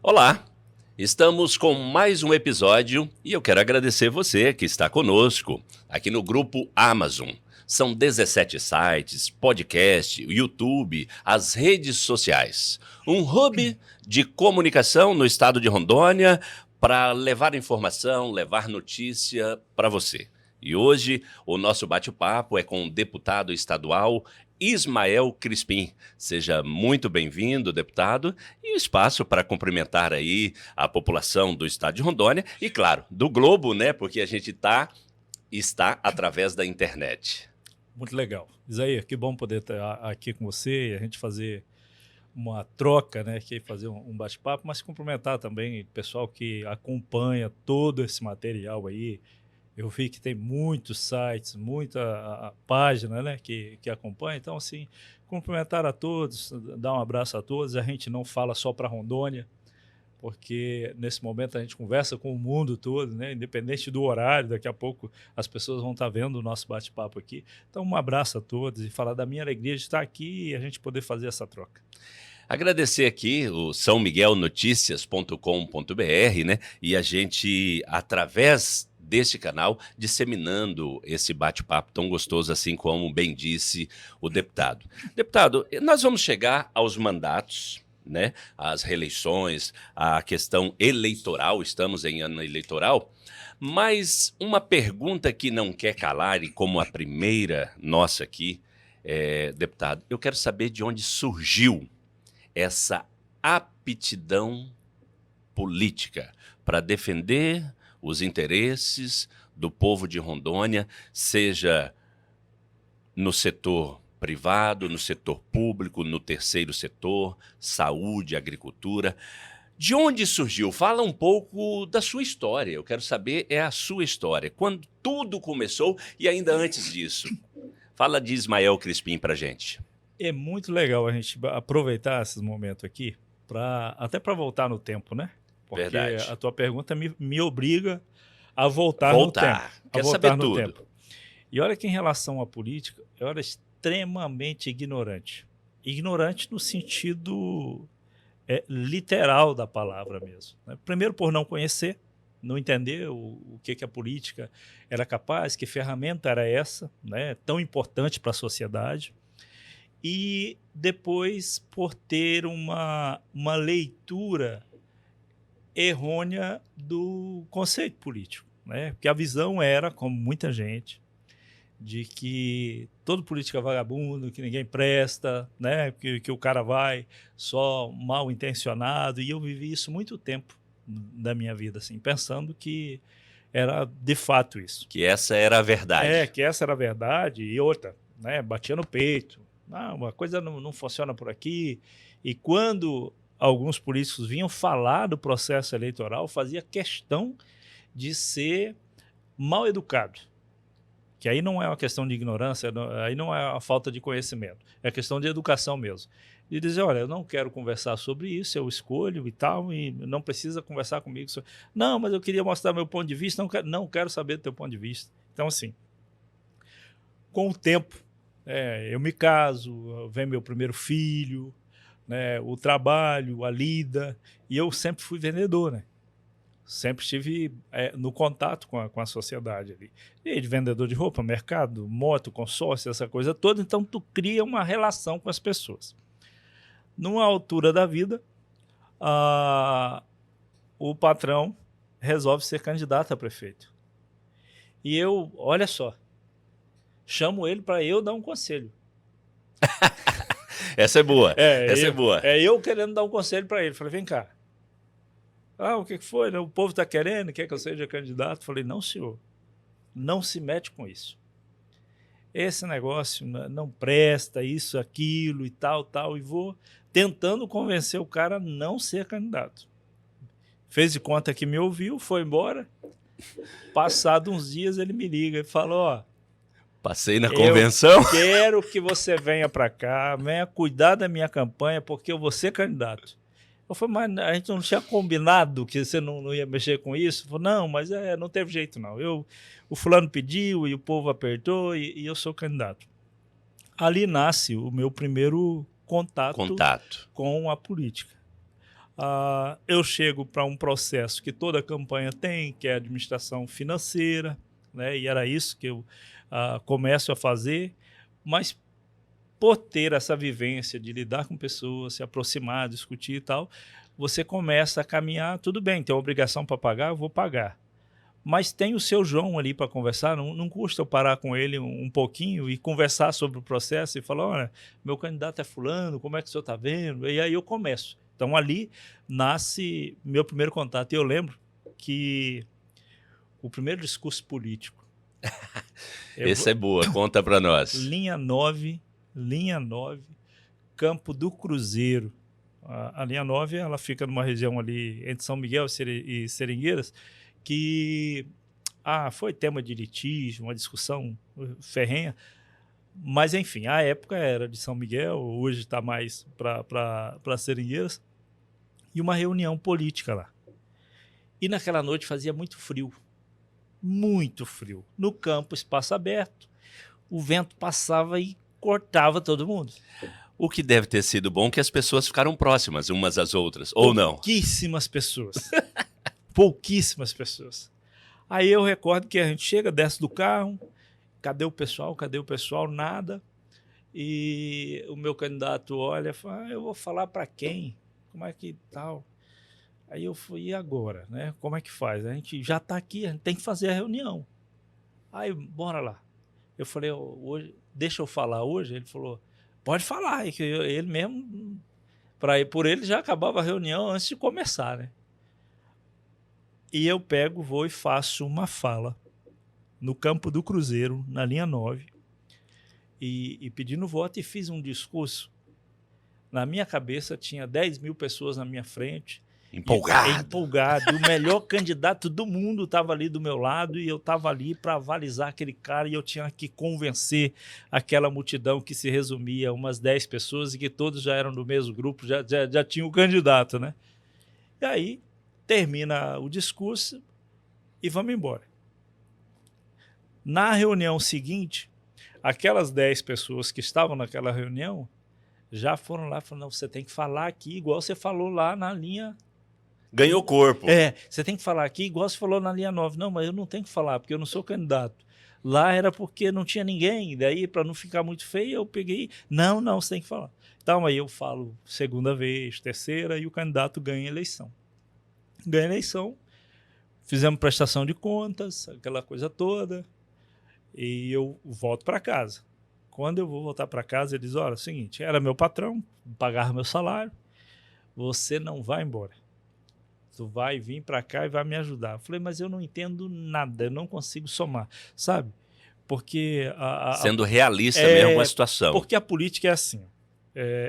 Olá, estamos com mais um episódio e eu quero agradecer você que está conosco aqui no Grupo Amazon. São 17 sites, podcast, YouTube, as redes sociais. Um hub de comunicação no estado de Rondônia para levar informação, levar notícia para você. E hoje o nosso bate-papo é com o deputado estadual Ismael Crispim. Seja muito bem-vindo, deputado, e espaço para cumprimentar aí a população do estado de Rondônia e, claro, do globo, né? Porque a gente está através da internet. Muito legal. Isaías, que bom poder estar aqui com você e a gente fazer uma troca, né? Aqui fazer um bate-papo, mas cumprimentar também o pessoal que acompanha todo esse material aí. Eu vi que tem muitos sites, muita página, né, que acompanha. Então, assim, cumprimentar a todos, dar um abraço a todos. A gente não fala só para Rondônia, porque nesse momento a gente conversa com o mundo todo, né? Independente do horário, daqui a pouco as pessoas vão estar vendo o nosso bate-papo aqui. Então, um abraço a todos e falar da minha alegria de estar aqui e a gente poder fazer essa troca. Agradecer aqui o sãomiguelnoticias.com.br, né? E a gente, através deste canal, disseminando esse bate-papo tão gostoso, assim como bem disse o deputado. Deputado, nós vamos chegar aos mandatos, né? Às reeleições, à questão eleitoral, estamos em ano eleitoral, mas uma pergunta que não quer calar, e como a primeira nossa aqui, deputado, eu quero saber de onde surgiu essa aptidão política para defender os interesses do povo de Rondônia, seja no setor privado, no setor público, no terceiro setor, saúde, agricultura. De onde surgiu? Fala um pouco da sua história. Eu quero saber a sua história. Quando tudo começou e ainda antes disso. Fala de Ismael Crispim para gente. É muito legal a gente aproveitar esses momentos aqui, até para voltar no tempo, né? Porque Verdade. a tua pergunta me obriga a voltar no tempo. Quer saber tudo. Tempo. E olha que em relação à política, eu era extremamente ignorante. Ignorante no sentido literal da palavra mesmo, né? Primeiro por não conhecer, não entender o que a política era capaz, que ferramenta era essa, né? Tão importante para a sociedade. E depois por ter uma leitura errônea do conceito político, né? Porque a visão era, como muita gente, de que todo político é vagabundo, que ninguém presta, né? Que o cara vai só mal intencionado. E eu vivi isso muito tempo da minha vida, assim, pensando que era de fato isso. Que essa era a verdade. Que essa era a verdade. E outra, né? Batia no peito. Uma coisa não funciona por aqui. E quando alguns políticos vinham falar do processo eleitoral, fazia questão de ser mal educado. Que aí não é uma questão de ignorância, aí não é a falta de conhecimento, é questão de educação mesmo. E dizer, olha, eu não quero conversar sobre isso, eu escolho e tal, e não precisa conversar comigo. Não, mas eu queria mostrar meu ponto de vista, não quero saber do teu ponto de vista. Então, assim, com o tempo, eu me caso, vem meu primeiro filho, né, o trabalho, a lida, e eu sempre fui vendedor, né? Sempre estive no contato com a sociedade ali. E de vendedor de roupa, mercado, moto, consórcio, essa coisa toda. Então, tu cria uma relação com as pessoas. Numa altura da vida, o patrão resolve ser candidato a prefeito. E eu, olha só, chamo ele para eu dar um conselho. Essa é boa, essa é boa. Eu querendo dar um conselho para ele. Falei, vem cá. O que foi? O povo está querendo, quer que eu seja candidato? Falei, não, senhor, não se mete com isso. Esse negócio não presta, isso, aquilo e tal, e vou tentando convencer o cara a não ser candidato. Fez de conta que me ouviu, foi embora. Passado uns dias ele me liga e falou, passei na convenção. Eu quero que você venha para cá, venha cuidar da minha campanha, porque eu vou ser candidato. Eu falei, mas a gente não tinha combinado que você não ia mexer com isso? Eu falei, não, mas não teve jeito não. O fulano pediu e o povo apertou e eu sou candidato. Ali nasce o meu primeiro contato com a política. Eu chego para um processo que toda campanha tem, que é a administração financeira, né? E era isso que eu começo a fazer, mas por ter essa vivência de lidar com pessoas, se aproximar, discutir e tal, você começa a caminhar, tudo bem, tem a obrigação para pagar, eu vou pagar. Mas tem o seu João ali para conversar, não custa eu parar com ele um pouquinho e conversar sobre o processo e falar, olha, meu candidato é fulano, como é que o senhor está vendo? E aí eu começo. Então ali nasce meu primeiro contato. E eu lembro que o primeiro discurso político... Esse é boa, conta para nós. Linha 9, Campo do Cruzeiro. A linha 9 ela fica numa região ali entre São Miguel e Seringueiras, que foi tema de litígio, uma discussão ferrenha, mas enfim, a época era de São Miguel, hoje está mais para Seringueiras, e uma reunião política lá. E naquela noite fazia muito frio, no campo, espaço aberto, o vento passava e cortava todo mundo. O que deve ter sido bom que as pessoas ficaram próximas umas às outras, ou não? Pouquíssimas pessoas. Pouquíssimas pessoas. Aí eu recordo que a gente chega, desce do carro, cadê o pessoal? Nada. E o meu candidato olha e fala, eu vou falar para quem? Como é que tal? Aí eu fui, e agora? Né? Como é que faz? A gente já está aqui, a gente tem que fazer a reunião. Aí, bora lá. Eu falei, hoje, deixa eu falar hoje? Ele falou, pode falar. E que ele mesmo, por ele já acabava a reunião antes de começar, né? E eu vou e faço uma fala no Campo do Cruzeiro, na linha 9, e pedindo voto, e fiz um discurso. Na minha cabeça tinha 10 mil pessoas na minha frente. Empolgado. O melhor candidato do mundo estava ali do meu lado e eu estava ali para avalizar aquele cara e eu tinha que convencer aquela multidão que se resumia a umas 10 pessoas e que todos já eram do mesmo grupo, já tinham o candidato, né? E aí termina o discurso e vamos embora. Na reunião seguinte, aquelas 10 pessoas que estavam naquela reunião já foram lá e falaram, não, você tem que falar aqui igual você falou lá na linha... Ganhou corpo. Você tem que falar aqui igual você falou na linha 9. Não, mas eu não tenho que falar, porque eu não sou candidato. Lá era porque não tinha ninguém, daí para não ficar muito feio, eu peguei... Não, você tem que falar. Então aí eu falo segunda vez, terceira, e o candidato ganha a eleição. Fizemos prestação de contas, aquela coisa toda, e eu volto para casa. Quando eu vou voltar para casa, ele diz, olha, é o seguinte, era meu patrão, pagava meu salário, você não vai embora. Tu vai vir para cá e vai me ajudar. Eu falei, mas eu não entendo nada, eu não consigo somar, sabe? Porque... Sendo realista mesmo com a situação. Porque a política é assim,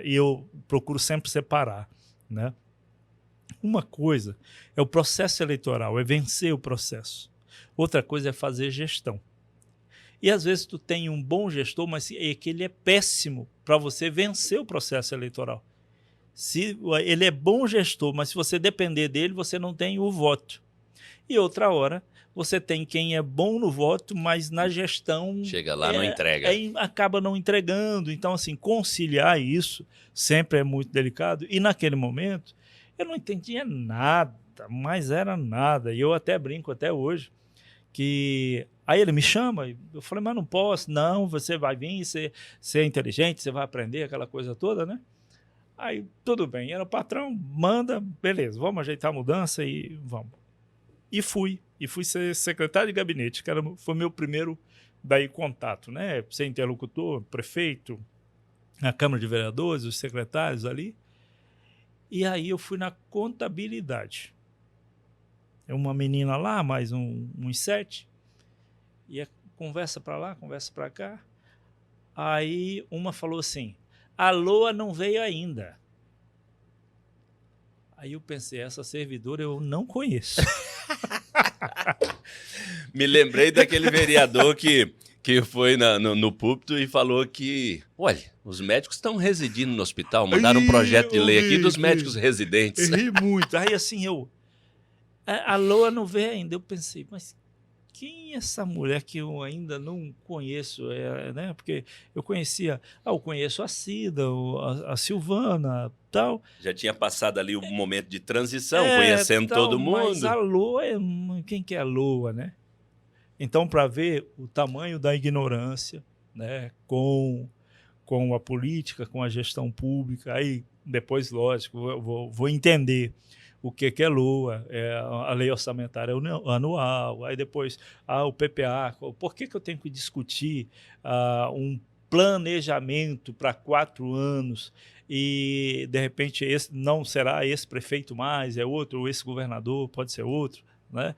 e eu procuro sempre separar, né? Uma coisa é o processo eleitoral, é vencer o processo. Outra coisa é fazer gestão. E às vezes tu tem um bom gestor, mas é que ele é péssimo para você vencer o processo eleitoral. Se ele é bom gestor, mas se você depender dele, você não tem o voto. E outra hora, você tem quem é bom no voto, mas na gestão... Chega lá, não entrega. Acaba não entregando. Então, assim, conciliar isso sempre é muito delicado. E naquele momento, eu não entendia nada, mas era nada. E eu até brinco até hoje, que... Aí ele me chama, eu falei, mas não posso. Não, você vai vir, você é inteligente, você vai aprender aquela coisa toda, né? Aí, tudo bem, era o patrão, manda, beleza, vamos ajeitar a mudança e vamos. E fui ser secretário de gabinete, que foi meu primeiro daí contato, né? Ser interlocutor, prefeito, na Câmara de Vereadores, os secretários ali. E aí eu fui na contabilidade. Uma menina lá, mais uns 7, e a conversa para lá, conversa para cá. Aí uma falou assim, a LOA não veio ainda. Aí eu pensei, essa servidora eu não conheço. Me lembrei daquele vereador que foi no púlpito e falou que, olha, os médicos estão residindo no hospital, mandaram um projeto de lei aqui dos médicos residentes. Eu ri muito. Aí assim, a LOA não veio ainda. Eu pensei, mas quem é essa mulher que eu ainda não conheço? Né? Porque eu conhecia, eu conheço a Cida, a Silvana, tal. Já tinha passado ali o momento de transição, conhecendo Tal, todo mas a mundo. Loa, quem que é a Loa, né? Então, para ver o tamanho da ignorância, né, com a política, com a gestão pública, aí depois, lógico, eu vou entender o que é LOA, a lei orçamentária anual, aí depois o PPA, por que eu tenho que discutir um planejamento para 4 anos e, de repente, esse não será esse prefeito mais, é outro, ou esse governador pode ser outro, né?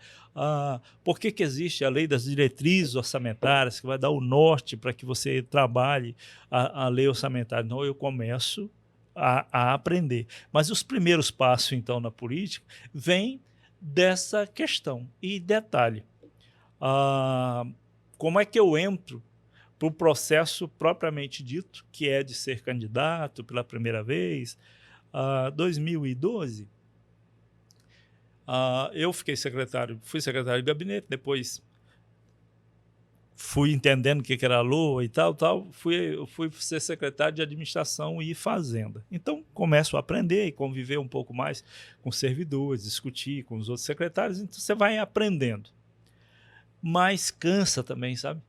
Por que existe a lei das diretrizes orçamentárias, que vai dar o norte para que você trabalhe a lei orçamentária? Então, eu começo a aprender. Mas os primeiros passos, então, na política, vêm dessa questão. E detalhe, como é que eu entro para o processo propriamente dito, que é de ser candidato pela primeira vez? 2012, eu fui secretário de gabinete, depois fui entendendo o que era a LOA e tal, fui ser secretário de administração e fazenda. Então, começo a aprender e conviver um pouco mais com servidores, discutir com os outros secretários, então você vai aprendendo. Mas cansa também, sabe?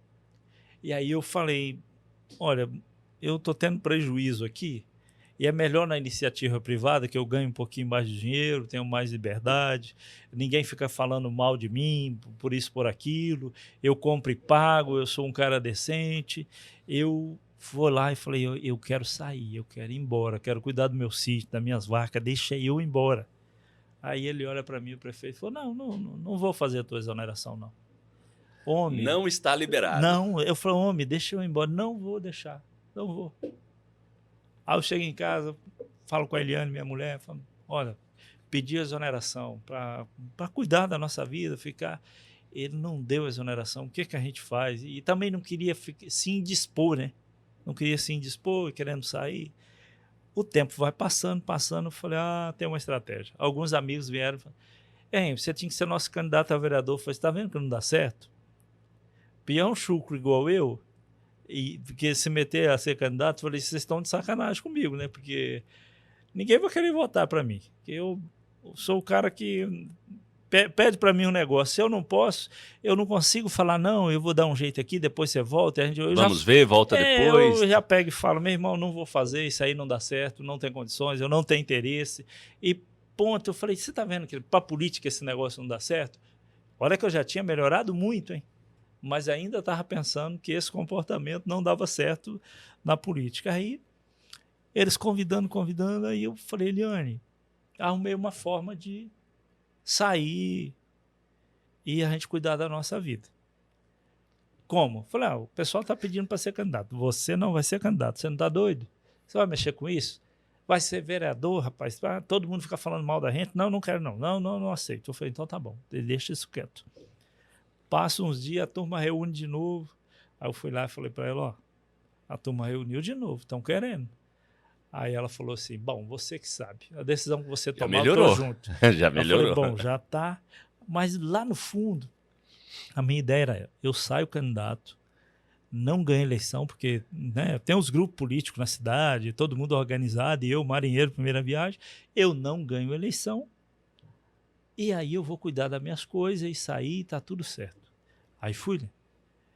E aí eu falei, olha, eu estou tendo prejuízo aqui, e é melhor na iniciativa privada, que eu ganho um pouquinho mais de dinheiro, tenho mais liberdade, ninguém fica falando mal de mim, por isso, por aquilo, eu compro e pago, eu sou um cara decente. Eu vou lá e falei, eu quero sair, eu quero ir embora, quero cuidar do meu sítio, das minhas vacas, deixa eu ir embora. Aí ele olha para mim, o prefeito, falou, não vou fazer a tua exoneração, não. Homem, não está liberado. Não, eu falei, homem, deixa eu ir embora. Não vou deixar, não vou. Aí eu chego em casa, falo com a Eliane, minha mulher, falo, olha, pedi exoneração para cuidar da nossa vida, ficar. Ele não deu exoneração, o que a gente faz? E também não queria se indispor, né? Não queria se indispor, querendo sair. O tempo vai passando, eu falei, tem uma estratégia. Alguns amigos vieram e falaram, você tinha que ser nosso candidato a vereador. Eu falei, você está vendo que não dá certo? Peão chucro igual eu, e porque se meter a ser candidato, eu falei, vocês estão de sacanagem comigo, né? Porque ninguém vai querer votar para mim. Eu sou o cara que pede para mim um negócio. Se eu não posso, eu não consigo falar, não, eu vou dar um jeito aqui, depois você volta. Vamos ver, volta depois. Eu já pego e falo, meu irmão, não vou fazer, isso aí não dá certo, não tem condições, eu não tenho interesse. E ponto, eu falei, você está vendo que para política esse negócio não dá certo? Olha que eu já tinha melhorado muito, hein? Mas ainda estava pensando que esse comportamento não dava certo na política. Aí, eles convidando, aí eu falei, Eliane, arrumei uma forma de sair e a gente cuidar da nossa vida. Como? Falei, o pessoal está pedindo para ser candidato. Você não vai ser candidato, você não está doido? Você vai mexer com isso? Vai ser vereador, rapaz? Todo mundo fica falando mal da gente? Não quero não. Não aceito. Eu falei, então tá bom, deixa isso quieto. Passa uns dias, a turma reúne de novo. Aí eu fui lá e falei para ela, a turma reuniu de novo, estão querendo. Aí ela falou assim, bom, você que sabe, a decisão que você tomar, eu tô junto. Já melhorou. Eu falei, bom, já tá. Mas lá no fundo, a minha ideia era, eu saio candidato, não ganho eleição, porque né, tem os grupos políticos na cidade, todo mundo organizado, e eu, marinheiro, primeira viagem, eu não ganho eleição, e aí eu vou cuidar das minhas coisas e sair, tá tudo certo. Aí fui, né?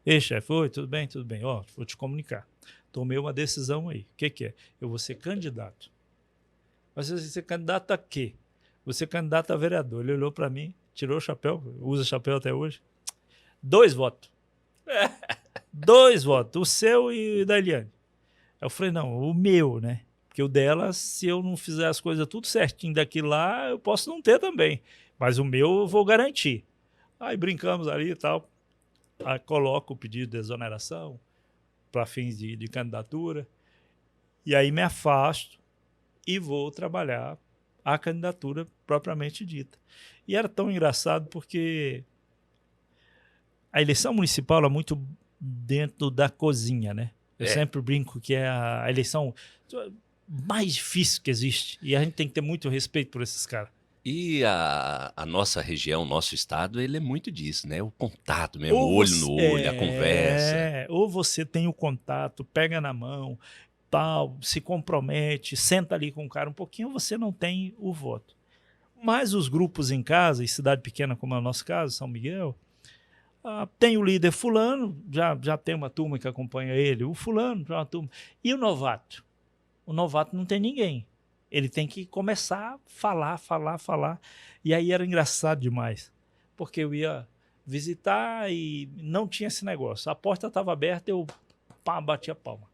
Ei, chefe, oi, tudo bem? Vou te comunicar. Tomei uma decisão aí. O que é? Eu vou ser candidato. Mas você vai ser candidato a quê? Vou ser candidato a vereador. Ele olhou para mim, tirou o chapéu, usa chapéu até hoje. 2 votos. 2 votos, o seu e o da Eliane. Aí eu falei, não, o meu, né? Porque o dela, se eu não fizer as coisas tudo certinho daqui lá, eu posso não ter também. Mas o meu eu vou garantir. Aí brincamos ali e tal. Aí coloco o pedido de exoneração para fins de candidatura. E aí me afasto e vou trabalhar a candidatura propriamente dita. E era tão engraçado porque a eleição municipal é muito dentro da cozinha, né? Eu sempre brinco que é a eleição mais difícil que existe. E a gente tem que ter muito respeito por esses caras. E a nossa região, nosso estado, ele é muito disso, né? O contato mesmo, o Ou olho no olho, a conversa. ou você tem o contato, pega na mão, tal, se compromete, senta ali com o cara um pouquinho, você não tem o voto. Mas os grupos em casa, em cidade pequena como é o nosso caso, São Miguel, tem o líder fulano, já tem uma turma que acompanha ele, o fulano, já uma turma. E o novato? O novato não tem ninguém. Ele tem que começar a falar. E aí era engraçado demais, porque eu ia visitar e não tinha esse negócio. A porta estava aberta, eu batia a palma.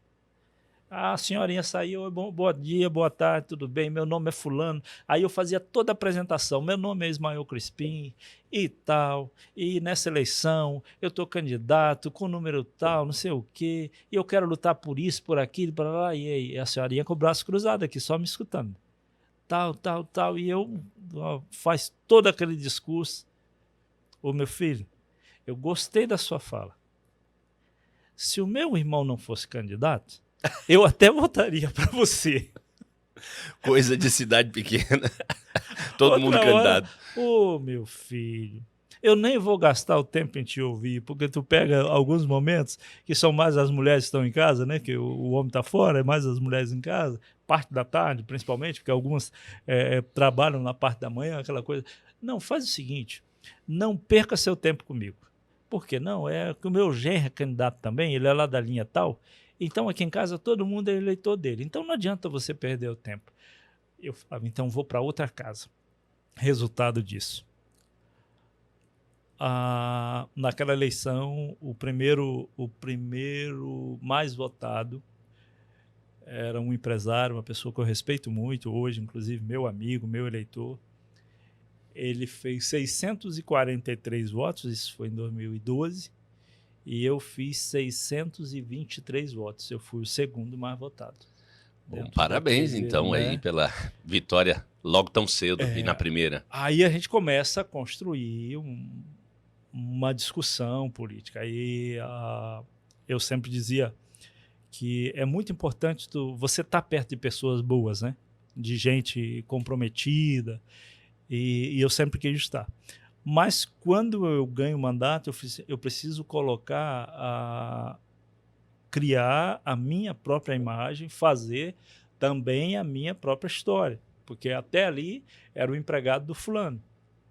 A senhorinha saiu, bom dia, boa tarde, tudo bem? Meu nome é fulano. Aí eu fazia toda a apresentação. Meu nome é Ismael Crispim e tal. E nessa eleição eu estou candidato com número tal, não sei o quê. E eu quero lutar por isso, por aquilo, para lá. E aí a senhorinha com o braço cruzado aqui, só me escutando. Tal. E eu faz todo aquele discurso. Ô meu filho, eu gostei da sua fala. Se o meu irmão não fosse candidato, eu até votaria para você. Coisa de cidade pequena. Todo Outra mundo hora, candidato. ô meu filho, eu nem vou gastar o tempo em te ouvir, porque tu pega alguns momentos que são mais as mulheres que estão em casa, né? Que o homem está fora, é mais as mulheres em casa, parte da tarde, principalmente, porque algumas trabalham na parte da manhã, aquela coisa. Não, faz o seguinte, não perca seu tempo comigo. Por que não? É que o meu genro é candidato também, ele é lá da linha tal. Então, aqui em casa, todo mundo é eleitor dele. Então, não adianta você perder o tempo. Eu falava, então vou para outra casa. Resultado disso. Naquela eleição, o primeiro mais votado era um empresário, uma pessoa que eu respeito muito hoje, inclusive meu amigo, meu eleitor. Ele fez 643 votos, isso foi em 2012, e eu fiz 623 votos. Eu fui o segundo mais votado. Bom, parabéns, então, né? aí pela vitória logo tão cedo e na primeira. Aí a gente começa a construir uma discussão política. Aí eu sempre dizia que é muito importante você estar perto de pessoas boas, né? De gente comprometida, e eu sempre quis estar. Mas quando eu ganho mandato, eu preciso criar a minha própria imagem, fazer também a minha própria história, porque até ali era o empregado do fulano,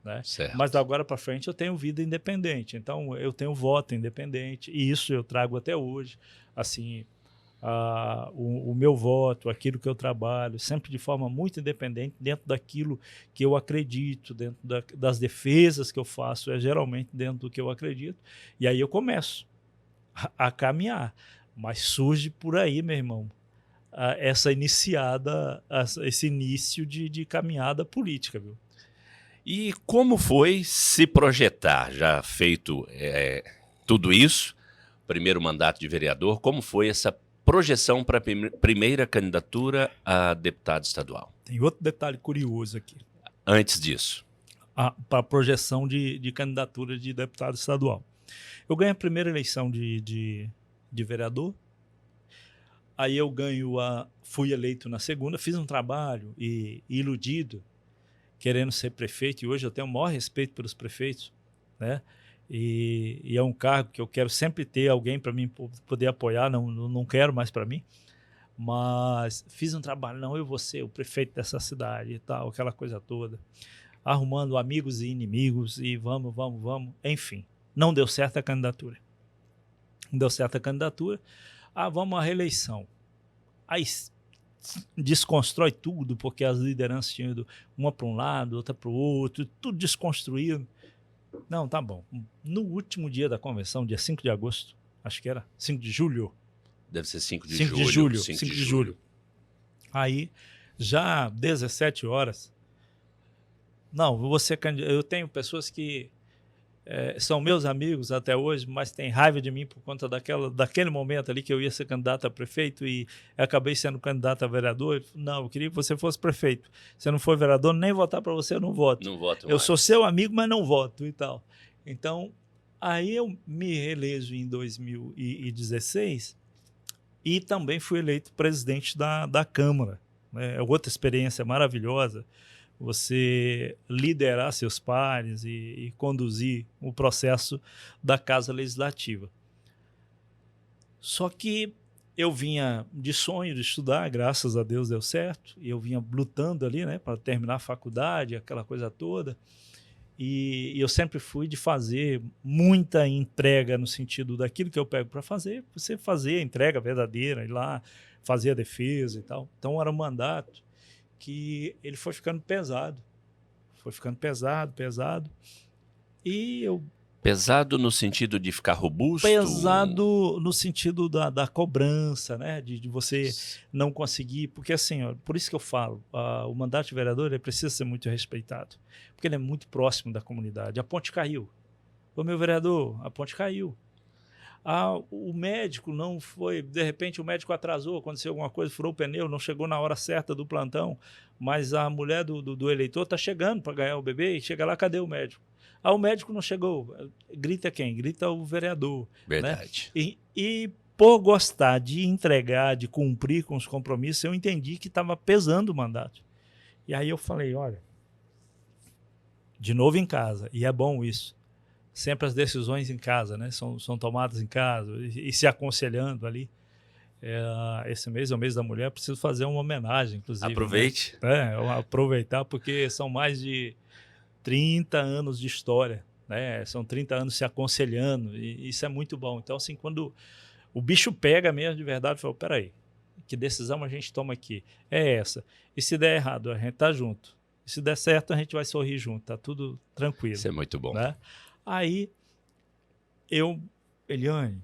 né? Mas da agora para frente eu tenho vida independente, então eu tenho voto independente, e isso eu trago até hoje, assim, o meu voto, aquilo que eu trabalho, sempre de forma muito independente, dentro daquilo que eu acredito, dentro das defesas que eu faço, é geralmente dentro do que eu acredito, e aí eu começo a caminhar. Mas surge por aí, meu irmão, esse início de caminhada política, viu? E como foi se projetar, já feito tudo isso, primeiro mandato de vereador, como foi essa projeção para a primeira candidatura a deputado estadual? Tem outro detalhe curioso aqui. Antes disso. Para a projeção de candidatura de deputado estadual. Eu ganhei a primeira eleição de vereador, aí eu fui eleito na segunda, fiz um trabalho iludido, querendo ser prefeito, e hoje eu tenho o maior respeito pelos prefeitos, né? E é um cargo que eu quero sempre ter alguém para mim poder apoiar, não quero mais para mim, mas fiz um trabalho, não, eu vou ser o prefeito dessa cidade e tal, aquela coisa toda, arrumando amigos e inimigos, e vamos, enfim, não deu certo a candidatura. Vamos à reeleição. Aí desconstrói tudo, porque as lideranças tinham ido uma para um lado, outra para o outro, tudo desconstruído. Não, tá bom. No último dia da convenção, dia 5 de agosto, acho que era 5 de julho. Deve ser 5 de 5 julho. 5 de julho. Aí, já 17 horas, não, eu tenho pessoas que são meus amigos até hoje, mas têm raiva de mim por conta daquele momento ali que eu ia ser candidato a prefeito e acabei sendo candidato a vereador. Não, eu queria que você fosse prefeito. Se não for vereador, nem votar para você, eu não voto. Não voto eu sou seu amigo, mas não voto e tal. Então, aí eu me reelejo em 2016 e também fui eleito presidente da Câmara. É outra experiência maravilhosa, você liderar seus pares e conduzir o processo da Casa Legislativa. Só que eu vinha de sonho de estudar, graças a Deus deu certo, e eu vinha lutando ali, né, para terminar a faculdade, aquela coisa toda, e eu sempre fui de fazer muita entrega no sentido daquilo que eu pego para fazer, você fazer a entrega verdadeira, ir lá, fazer a defesa e tal. Então era um mandato que ele foi ficando pesado, pesado, e eu... Pesado no sentido de ficar robusto? Pesado no sentido da cobrança, né? De você não conseguir, porque assim, ó, por isso que eu falo, o mandato de vereador ele precisa ser muito respeitado, porque ele é muito próximo da comunidade. A ponte caiu. Ô meu vereador, a ponte caiu. O médico não foi, de repente o médico atrasou, aconteceu alguma coisa, furou o pneu, não chegou na hora certa do plantão, mas a mulher do eleitor está chegando para ganhar o bebê e chega lá, cadê o médico? O médico não chegou. Grita quem? Grita o vereador. Verdade. Né? E por gostar de entregar, de cumprir com os compromissos, eu entendi que estava pesando o mandato. E aí eu falei, olha, de novo em casa, e é bom isso. Sempre as decisões em casa, né? São tomadas em casa e se aconselhando ali. Esse mês é o mês da mulher, preciso fazer uma homenagem, inclusive. Aproveite. Né? Aproveitar, porque são mais de 30 anos de história, né? São 30 anos se aconselhando, e isso é muito bom. Então, assim, quando o bicho pega mesmo de verdade, eu falo, peraí, que decisão a gente toma aqui? É essa. E se der errado, a gente tá junto. E se der certo, a gente vai sorrir junto, tá tudo tranquilo. Isso é muito bom. Né? Aí, Eliane,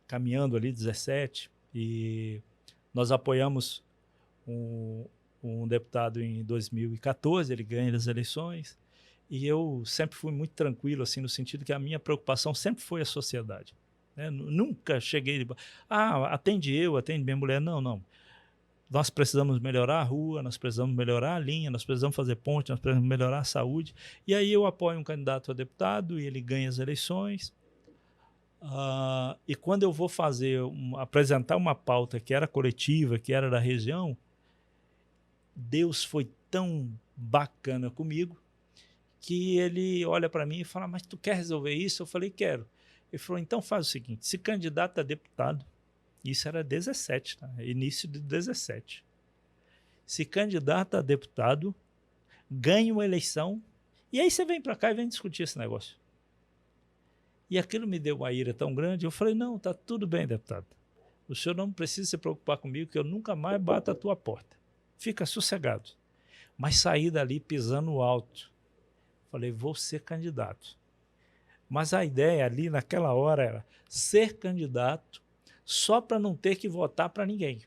caminhando ali, 17, e nós apoiamos um deputado em 2014, ele ganha as eleições, e eu sempre fui muito tranquilo, assim, no sentido que a minha preocupação sempre foi a sociedade. Né? Nunca cheguei... atende minha mulher. Não. Nós precisamos melhorar a rua, nós precisamos melhorar a linha, nós precisamos fazer ponte, nós precisamos melhorar a saúde. E aí eu apoio um candidato a deputado e ele ganha as eleições. E quando eu vou apresentar uma pauta que era coletiva, que era da região, Deus foi tão bacana comigo que ele olha para mim e fala, mas tu quer resolver isso? Eu falei, quero. Ele falou, então faz o seguinte, se candidata a deputado, isso era 17, tá? Início de 17. Se candidata a deputado, ganha uma eleição, e aí você vem para cá e vem discutir esse negócio. E aquilo me deu uma ira tão grande, eu falei, não, tá tudo bem, deputado. O senhor não precisa se preocupar comigo, que eu nunca mais bato a tua porta. Fica sossegado. Mas saí dali pisando alto. Falei, vou ser candidato. Mas a ideia ali, naquela hora, era ser candidato só para não ter que votar para ninguém.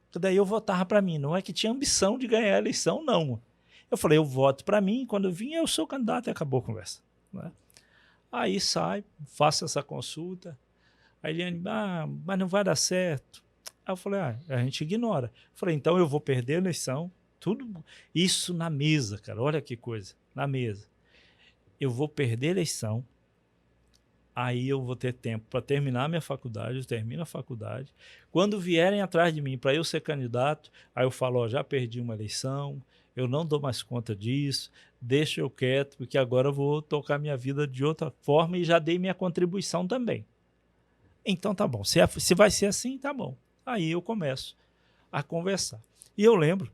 Porque daí eu votava para mim. Não é que tinha ambição de ganhar a eleição, não. Eu falei, eu voto para mim, quando eu vim, eu sou candidato e acabou a conversa. Né? Aí sai, faço essa consulta. Aí Eliane, mas não vai dar certo. Aí eu falei, a gente ignora. Eu falei, então eu vou perder a eleição. Tudo isso na mesa, cara. Olha que coisa. Na mesa. Eu vou perder a eleição. Aí eu vou ter tempo para terminar a minha faculdade, eu termino a faculdade. Quando vierem atrás de mim para eu ser candidato, aí eu falo, já perdi uma eleição, eu não dou mais conta disso, deixa eu quieto, porque agora eu vou tocar minha vida de outra forma e já dei minha contribuição também. Então tá bom, se vai ser assim, tá bom. Aí eu começo a conversar. E eu lembro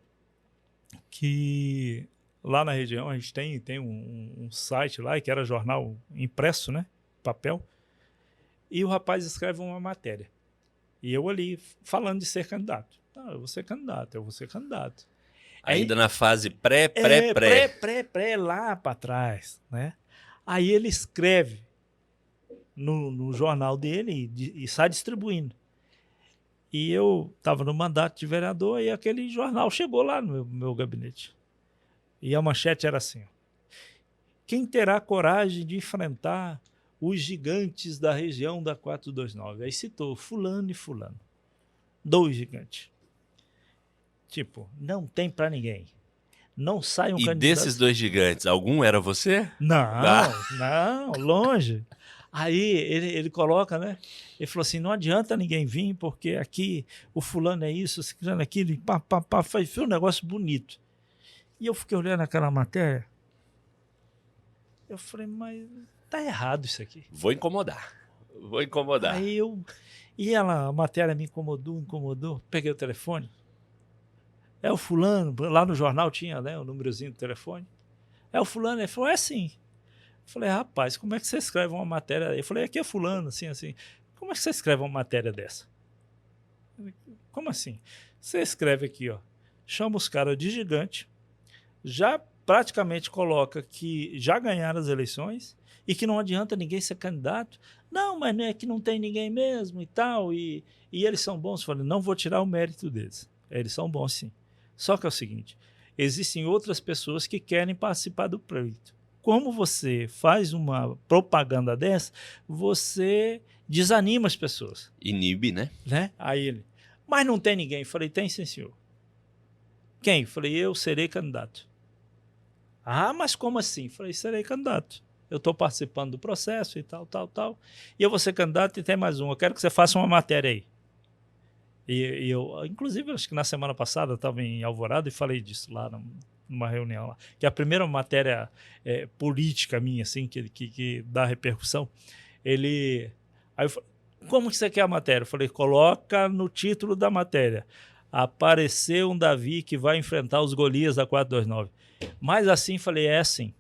que lá na região a gente tem um site lá, que era jornal impresso, né? Papel, e o rapaz escreve uma matéria. E eu ali falando de ser candidato. Eu vou ser candidato. Ainda aí, na fase pré, lá para trás, né? Aí ele escreve no jornal dele e sai distribuindo. E eu estava no mandato de vereador e aquele jornal chegou lá no meu gabinete. E a manchete era assim: quem terá coragem de enfrentar os gigantes da região da 429? Aí citou fulano e fulano. 2 gigantes. Tipo, não tem para ninguém. Não sai um candidato. E desses 2 gigantes, algum era você? Não, longe. Aí ele coloca, né? Ele falou assim, não adianta ninguém vir, porque aqui o fulano é isso, o fulano é aquilo, e foi um negócio bonito. E eu fiquei olhando aquela matéria, eu falei, mas tá errado isso aqui. Vou incomodar. Aí a matéria me incomodou, peguei o telefone, é o fulano, lá no jornal tinha, né, o númerozinho do telefone, é o fulano, ele falou, é sim. Eu falei, rapaz, como é que você escreve uma matéria? Eu falei, aqui é fulano, assim, como é que você escreve uma matéria dessa? Como assim? Você escreve aqui, ó, chama os caras de gigante, já praticamente coloca que já ganharam as eleições e que não adianta ninguém ser candidato. Não, mas não é que não tem ninguém mesmo e tal, e eles são bons. Eu falei, não vou tirar o mérito deles. Eles são bons, sim. Só que é o seguinte, existem outras pessoas que querem participar do pleito. Como você faz uma propaganda dessa, você desanima as pessoas. Inibe, né? Aí ele, mas não tem ninguém. Eu falei, tem sim, senhor. Quem? Eu falei, eu serei candidato. Ah, mas como assim? Eu falei, serei candidato. Eu estou participando do processo e tal. E eu vou ser candidato e tem mais um. Eu quero que você faça uma matéria aí. E eu, inclusive, acho que na semana passada eu estava em Alvorada e falei disso lá numa reunião lá. Que a primeira matéria política minha, assim, que dá repercussão, ele... Aí eu falei, como que você quer a matéria? Eu falei, coloca no título da matéria. Apareceu um Davi que vai enfrentar os Golias da 429. Mas assim, falei, é assim.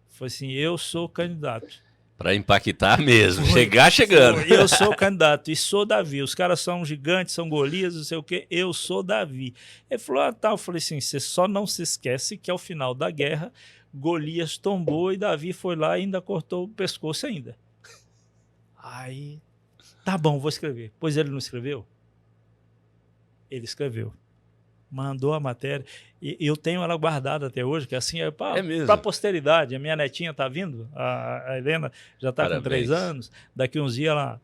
Foi assim, eu sou candidato. Para impactar mesmo, chegar chegando. Eu sou candidato e sou Davi. Os caras são gigantes, são Golias, não sei o quê. Eu sou Davi. Ele falou, ah, tá. Eu falei assim, você só não se esquece que ao final da guerra, Golias tombou e Davi foi lá e ainda cortou o pescoço ainda. Aí, tá bom, vou escrever. Pois ele não escreveu? Ele escreveu. Mandou a matéria. E eu tenho ela guardada até hoje, que assim é para a posteridade. A minha netinha está vindo, a Helena já está com 3 anos. Daqui uns dias ela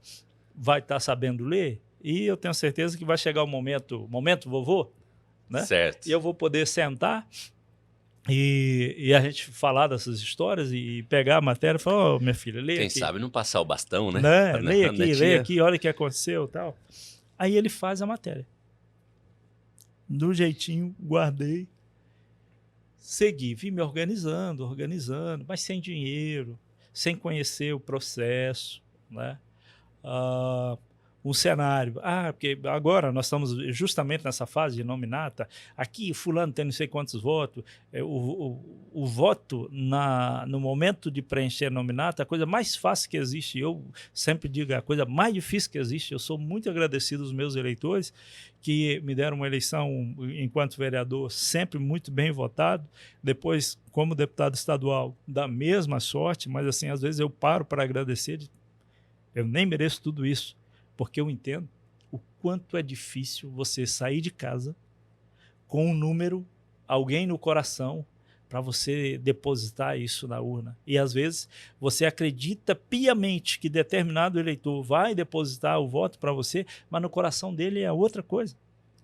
vai estar sabendo ler. E eu tenho certeza que vai chegar o momento vovô, né? Certo. E eu vou poder sentar e a gente falar dessas histórias e pegar a matéria e falar, minha filha, leia aqui. Quem sabe não passar o bastão, né? Leia aqui, olha o que aconteceu e tal. Aí ele faz a matéria. Do jeitinho, guardei, segui, vim me organizando, mas sem dinheiro, sem conhecer o processo, né? Um cenário. Porque agora nós estamos justamente nessa fase de nominata. Aqui, fulano tem não sei quantos votos. O voto, no momento de preencher a nominata, é a coisa mais fácil que existe. Eu sempre digo, é a coisa mais difícil que existe. Eu sou muito agradecido aos meus eleitores que me deram uma eleição enquanto vereador sempre muito bem votado. Depois, como deputado estadual, da mesma sorte, mas assim, às vezes eu paro para agradecer. Eu nem mereço tudo isso, porque eu entendo o quanto é difícil você sair de casa com um número, alguém no coração, para você depositar isso na urna. E às vezes você acredita piamente que determinado eleitor vai depositar o voto para você, mas no coração dele é outra coisa.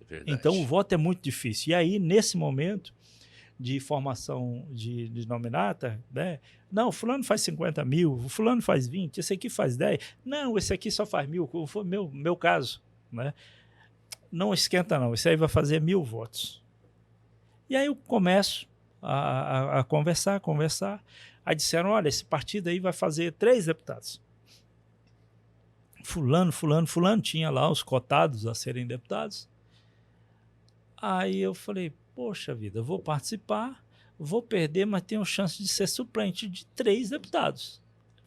Verdade. Então o voto é muito difícil. E aí, nesse momento de formação de nominata, né? Não, fulano faz 50 mil, o fulano faz 20, esse aqui faz 10. Não, esse aqui só faz 1.000, foi meu caso, né? Não esquenta não, esse aí vai fazer 1.000 votos. E aí eu começo a conversar. Aí disseram, olha, esse partido aí vai fazer 3 deputados. Fulano tinha lá os cotados a serem deputados. Aí eu falei, poxa vida, eu vou participar, vou perder, mas tenho chance de ser suplente de 3 deputados.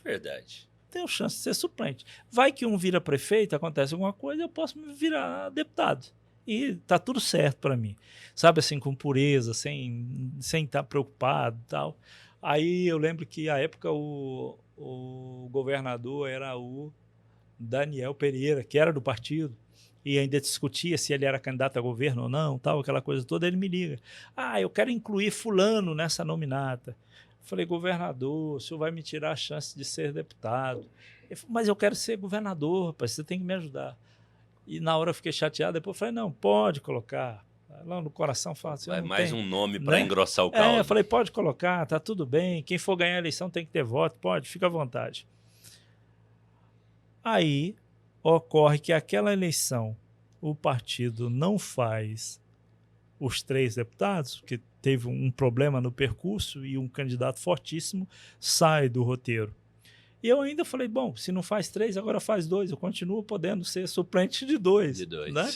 Verdade. Tenho chance de ser suplente. Vai que um vira prefeito, acontece alguma coisa, eu posso me virar deputado. E tá tudo certo para mim. Sabe, assim, com pureza, sem estar preocupado e tal. Aí eu lembro que, à época, o governador era o Daniel Pereira, que era do partido, e ainda discutia se ele era candidato a governo ou não, tal, aquela coisa toda. Ele me liga. Eu quero incluir fulano nessa nominata. Eu falei, governador, o senhor vai me tirar a chance de ser deputado. Ele falou, mas eu quero ser governador, rapaz, você tem que me ajudar. E na hora eu fiquei chateado, depois eu falei, não, pode colocar. Lá no coração fala assim, vai mais um nome para engrossar o caldo. Eu falei, pode colocar, tá tudo bem. Quem for ganhar a eleição tem que ter voto, pode, fica à vontade. Aí ocorre que aquela eleição o partido não faz os 3 deputados, que teve um problema no percurso e um candidato fortíssimo sai do roteiro. E eu ainda falei, bom, se não faz 3, agora faz 2. Eu continuo podendo ser suplente de 2. De 2. Né?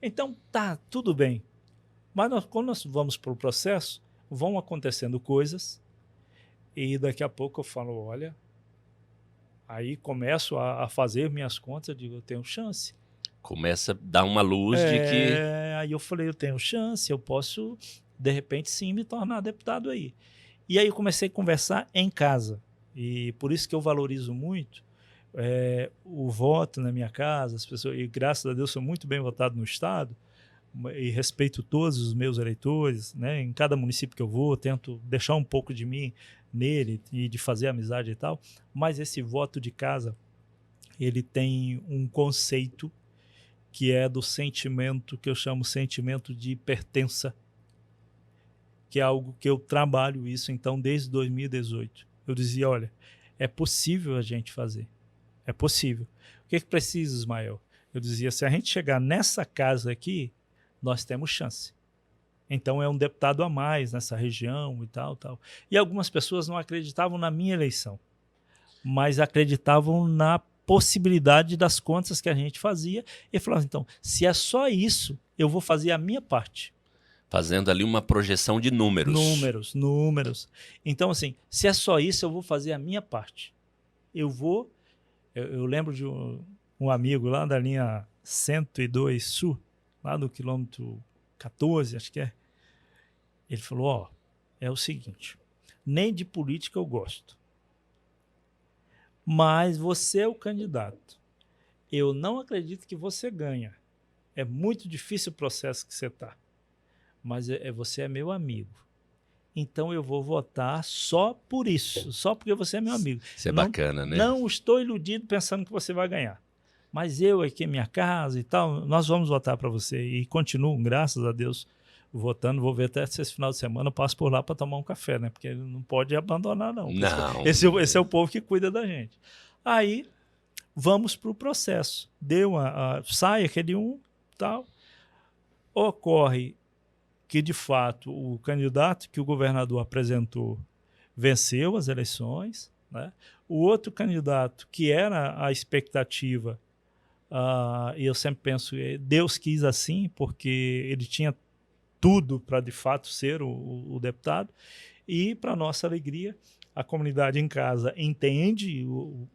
Então, tá, tudo bem. Mas quando nós vamos para o processo, vão acontecendo coisas e daqui a pouco eu falo, olha, aí começo a fazer minhas contas, eu digo, eu tenho chance. Começa a dar uma luz de que... Aí eu falei, eu tenho chance, eu posso, de repente, sim, me tornar deputado aí. E aí eu comecei a conversar em casa. E por isso que eu valorizo muito o voto na minha casa, as pessoas, e graças a Deus sou muito bem votado no Estado, e respeito todos os meus eleitores, né? Em cada município que eu vou, tento deixar um pouco de mim nele e de fazer amizade e tal, mas esse voto de casa, ele tem um conceito que é do sentimento, que eu chamo sentimento de pertença, que é algo que eu trabalho isso, então, desde 2018. Eu dizia, olha, é possível a gente fazer. É possível. O que precisa, Ismael? Eu dizia, se a gente chegar nessa casa aqui, nós temos chance. Então, é um deputado a mais nessa região e tal, tal. E algumas pessoas não acreditavam na minha eleição, mas acreditavam na possibilidade das contas que a gente fazia e falavam, então, se é só isso, eu vou fazer a minha parte. Fazendo ali uma projeção de números. Números. Então, assim, se é só isso, eu vou fazer a minha parte. Eu lembro de um amigo lá da linha 102 Sul, lá do quilômetro 14, acho que é. Ele falou, ó, é o seguinte, nem de política eu gosto, mas você é o candidato. Eu não acredito que você ganha. É muito difícil o processo que você está. Mas você é meu amigo. Então eu vou votar só por isso, só porque você é meu amigo. Isso é bacana, né? Não estou iludido pensando que você vai ganhar. Mas eu aqui em minha casa e tal, nós vamos votar para você. E continuo, graças a Deus, votando. Vou ver até esse final de semana, eu passo por lá para tomar um café, né? Porque ele não pode abandonar, não. Não. Esse é o povo que cuida da gente. Aí, vamos para o processo. Sai aquele tal. Ocorre que, de fato, o candidato que o governador apresentou venceu as eleições, né? O outro candidato, que era a expectativa, e eu sempre penso, Deus quis assim, porque ele tinha tudo para, de fato, ser o deputado, e, para nossa alegria, a comunidade em casa entende o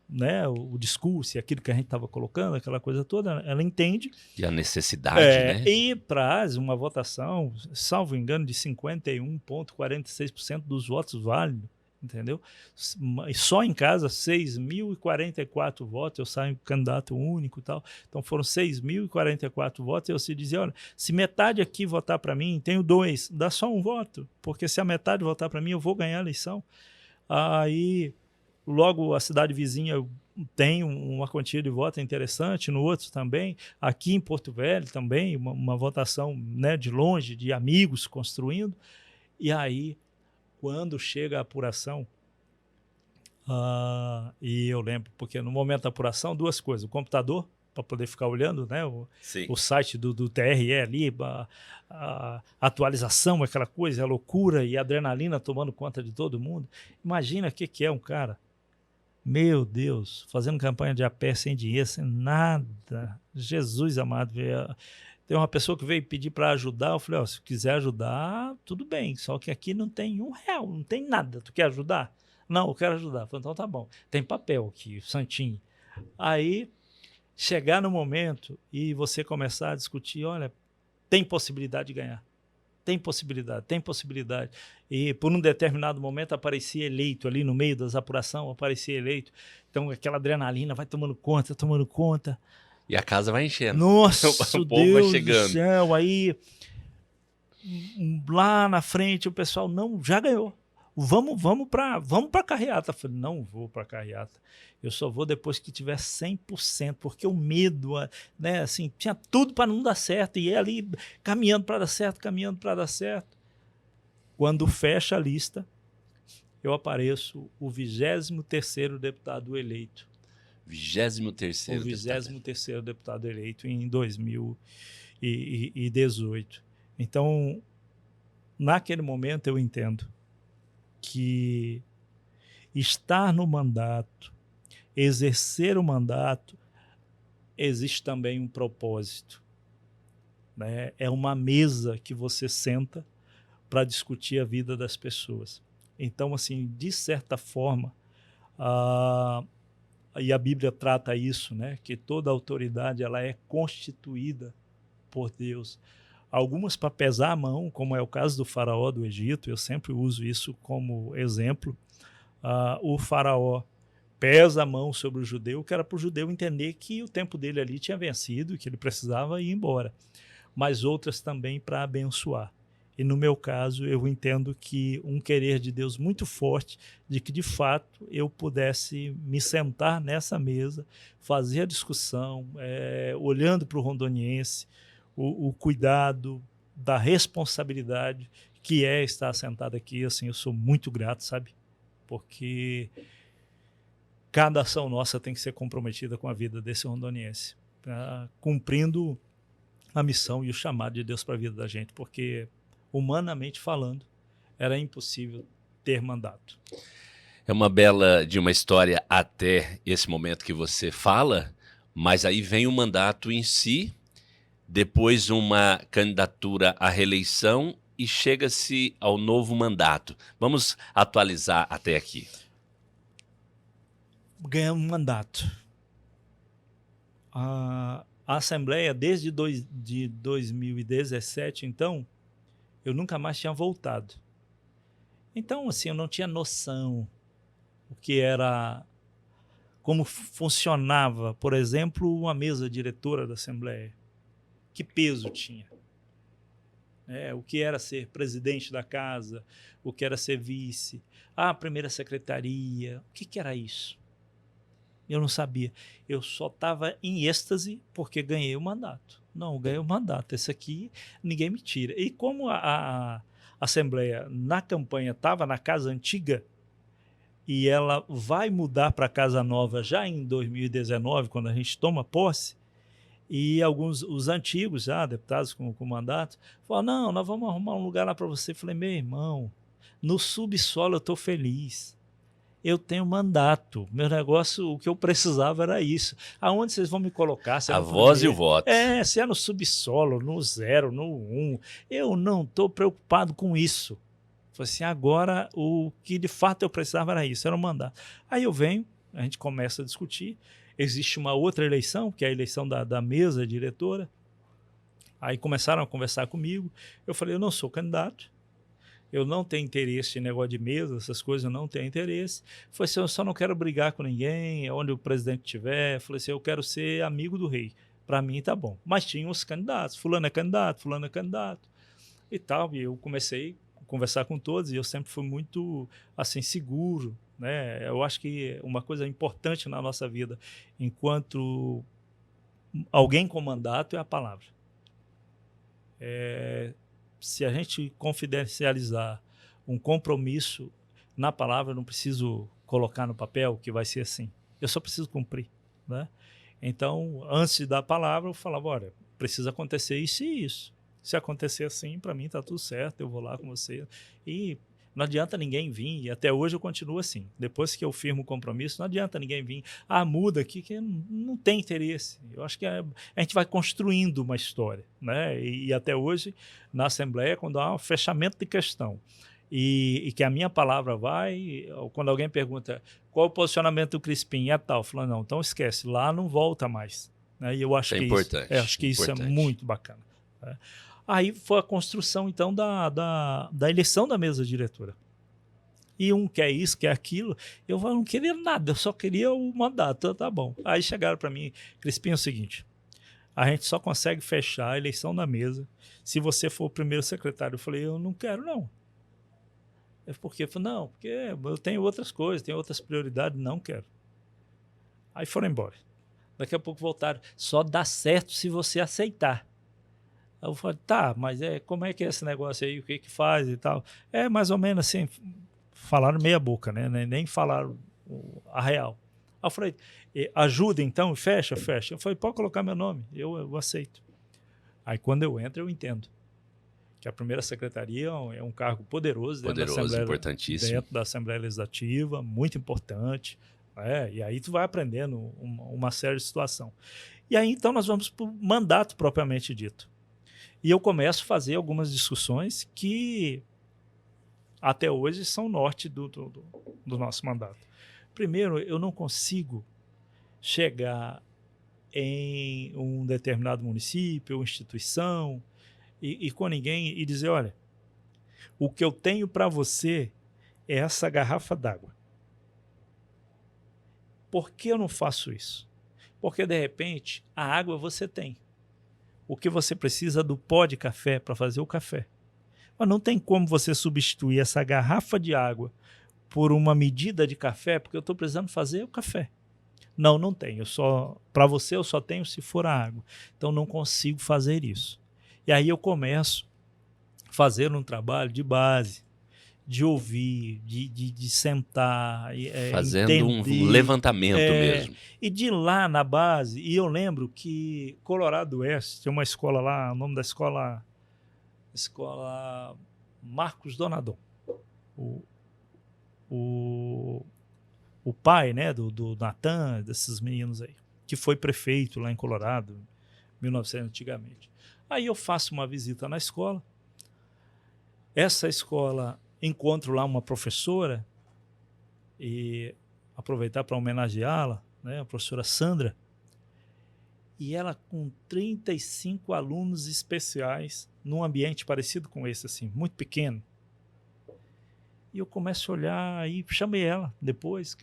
discurso e aquilo que a gente estava colocando, aquela coisa toda, ela entende. E a necessidade, né? E traz uma votação, salvo engano, de 51,46% dos votos válidos, entendeu? E só em casa, 6.044 votos, eu saio candidato único e tal. Então foram 6.044 votos, e eu se dizia, olha, se metade aqui votar para mim, tenho 2, dá só um voto, porque se a metade votar para mim, eu vou ganhar a eleição. Aí, logo, a cidade vizinha tem uma quantia de votos interessante, no outro também. Aqui em Porto Velho também, uma votação, né, de longe, de amigos construindo. E aí, quando chega a apuração, e eu lembro, porque no momento da apuração, 2 coisas. O computador, para poder ficar olhando, né, o site do TRE ali, a atualização, aquela coisa, a loucura e a adrenalina tomando conta de todo mundo. Imagina o que é um cara, meu Deus, fazendo campanha de a pé, sem dinheiro, sem nada. Jesus amado, tem uma pessoa que veio pedir para ajudar, eu falei, se quiser ajudar, tudo bem, só que aqui não tem R$1, não tem nada, tu quer ajudar? Não, eu quero ajudar. Eu falei, então tá bom, tem papel aqui, santinho. Aí, chegar no momento e você começar a discutir, olha, tem possibilidade de ganhar, tem possibilidade. E por um determinado momento aparecia eleito ali no meio das apurações, aparecia eleito. Então aquela adrenalina vai tomando conta. E a casa vai enchendo. Nossa, o povo vai chegando. Do céu, aí lá na frente o pessoal, não, já ganhou. Vamos para carreata. Eu falei, não vou para carreata. Eu só vou depois que tiver 100%, porque o medo, né, assim, tinha tudo para não dar certo, e ali caminhando para dar certo. Quando fecha a lista, eu apareço o 23º deputado eleito. 23º. O 23º deputado eleito em 2018. Então, naquele momento eu entendo que estar no mandato, exercer o mandato, existe também um propósito, né? É uma mesa que você senta para discutir a vida das pessoas. Então, assim, de certa forma, e a Bíblia trata isso, né? Que toda autoridade ela é constituída por Deus. Algumas para pesar a mão, como é o caso do faraó do Egito, eu sempre uso isso como exemplo. O faraó pesa a mão sobre o judeu, que era para o judeu entender que o tempo dele ali tinha vencido e que ele precisava ir embora. Mas outras também para abençoar. E no meu caso, eu entendo que um querer de Deus muito forte de que, de fato, eu pudesse me sentar nessa mesa, fazer a discussão, olhando para o rondoniense, o cuidado, da responsabilidade que é estar sentado aqui. Assim, eu sou muito grato, sabe? Porque cada ação nossa tem que ser comprometida com a vida desse rondoniense, cumprindo a missão e o chamado de Deus para a vida da gente, porque, humanamente falando, era impossível ter mandato. É uma bela de uma história até esse momento que você fala, mas aí vem o mandato em si, depois uma candidatura à reeleição e chega-se ao novo mandato. Vamos atualizar até aqui. Ganhamos um mandato. A Assembleia, desde 2017, então, eu nunca mais tinha voltado. Então, assim, eu não tinha noção o que era, como funcionava, por exemplo, uma mesa diretora da Assembleia. Que peso tinha. O que era ser presidente da casa, o que era ser vice, a primeira secretaria, o que era isso? Eu não sabia. Eu só estava em êxtase porque ganhei o mandato. Não, ganhei o mandato. Esse aqui ninguém me tira. E como a Assembleia na campanha estava na casa antiga e ela vai mudar para a casa nova já em 2019, quando a gente toma posse, e alguns, os antigos já, deputados com mandato, falaram, não, nós vamos arrumar um lugar lá para você. Eu falei, meu irmão, no subsolo eu estou feliz. Eu tenho mandato. Meu negócio, o que eu precisava era isso. Aonde vocês vão me colocar? A voz e o voto. Se é no subsolo, no 0, no 1. Eu não estou preocupado com isso. Falei assim, agora o que de fato eu precisava era isso, era um mandato. Aí eu venho, a gente começa a discutir. Existe uma outra eleição, que é a eleição da mesa diretora. Aí começaram a conversar comigo. Eu falei, eu não sou candidato. Eu não tenho interesse em negócio de mesa, essas coisas, eu não tenho interesse. Falei assim, eu só não quero brigar com ninguém, onde o presidente estiver. Falei assim, eu quero ser amigo do rei. Para mim tá bom. Mas tinha os candidatos, fulano é candidato, fulano é candidato e tal. E eu comecei a conversar com todos e eu sempre fui muito assim seguro, né? Eu acho que uma coisa importante na nossa vida, enquanto alguém com mandato, é a palavra. Se a gente confidencializar um compromisso na palavra, eu não preciso colocar no papel que vai ser assim. Eu só preciso cumprir, né? Então, antes de dar a palavra, eu falava, olha, precisa acontecer isso e isso. Se acontecer assim, para mim está tudo certo, eu vou lá com você. E não adianta ninguém vir, e até hoje eu continuo assim. Depois que eu firmo o compromisso, não adianta ninguém vir. Muda aqui, que não tem interesse. Eu acho que a gente vai construindo uma história, né? E até hoje, na Assembleia, quando há um fechamento de questão e que a minha palavra vai, quando alguém pergunta qual o posicionamento do Crispim, é tal, falando, não, então esquece, lá não volta mais. Né? E eu acho que importante. Acho que isso é muito bacana. Né? Aí foi a construção, então, da eleição da mesa diretora. E um quer isso, quer aquilo. Eu não queria nada, eu só queria o mandato. Tá bom. Aí chegaram para mim, Crispim, é o seguinte, a gente só consegue fechar a eleição da mesa se você for o primeiro secretário. Eu falei, eu não quero, não. Por quê? Eu falei, não, porque eu tenho outras coisas, tenho outras prioridades, não quero. Aí foram embora. Daqui a pouco voltaram. Só dá certo se você aceitar. Aí eu falei, tá, mas como é que é esse negócio aí? O que faz e tal? Mais ou menos assim, falaram meia boca, né? Nem falaram a real. Aí eu falei, ajuda então, fecha. Eu falei, pode colocar meu nome, eu aceito. Aí quando eu entro, eu entendo que a primeira secretaria é um cargo poderoso, Poderoso, importantíssimo. dentro da Assembleia Legislativa, muito importante, né? E aí tu vai aprendendo uma série de situação. E aí, então, nós vamos para o mandato propriamente dito. E eu começo a fazer algumas discussões que até hoje são norte do nosso mandato. Primeiro, eu não consigo chegar em um determinado município ou instituição e com ninguém e dizer, olha, o que eu tenho para você é essa garrafa d'água. Por que eu não faço isso? Porque, de repente, a água você tem. O que você precisa é do pó de café para fazer o café. Mas não tem como você substituir essa garrafa de água por uma medida de café, porque eu estou precisando fazer o café. Não, não tem. Para você, eu só tenho se for a água. Então, não consigo fazer isso. E aí eu começo a fazer um trabalho de base, de ouvir, de sentar, fazendo entender, um levantamento mesmo. E de lá na base, e eu lembro que Colorado Oeste, tem uma escola lá, o nome da escola Marcos Donadon. O pai, né, do Natan, desses meninos aí, que foi prefeito lá em Colorado, 1900 antigamente. Aí eu faço uma visita na escola. Essa escola, encontro lá uma professora e aproveitar para homenageá-la, né, a professora Sandra, e ela com 35 alunos especiais num ambiente parecido com esse, assim, muito pequeno. E eu começo a olhar e chamei ela depois,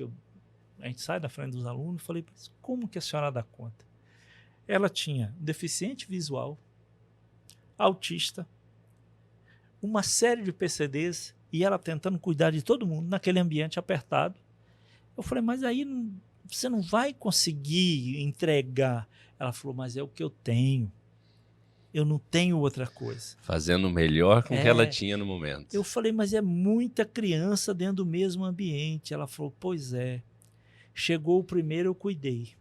a gente sai da frente dos alunos, falei, como que a senhora dá conta? Ela tinha deficiente visual, autista, uma série de PCDs e ela tentando cuidar de todo mundo naquele ambiente apertado. Eu falei, mas aí você não vai conseguir entregar. Ela falou, mas é o que eu tenho. Eu não tenho outra coisa. Fazendo o melhor com o que ela tinha no momento. Eu falei, mas é muita criança dentro do mesmo ambiente. Ela falou, pois é. Chegou o primeiro, eu cuidei.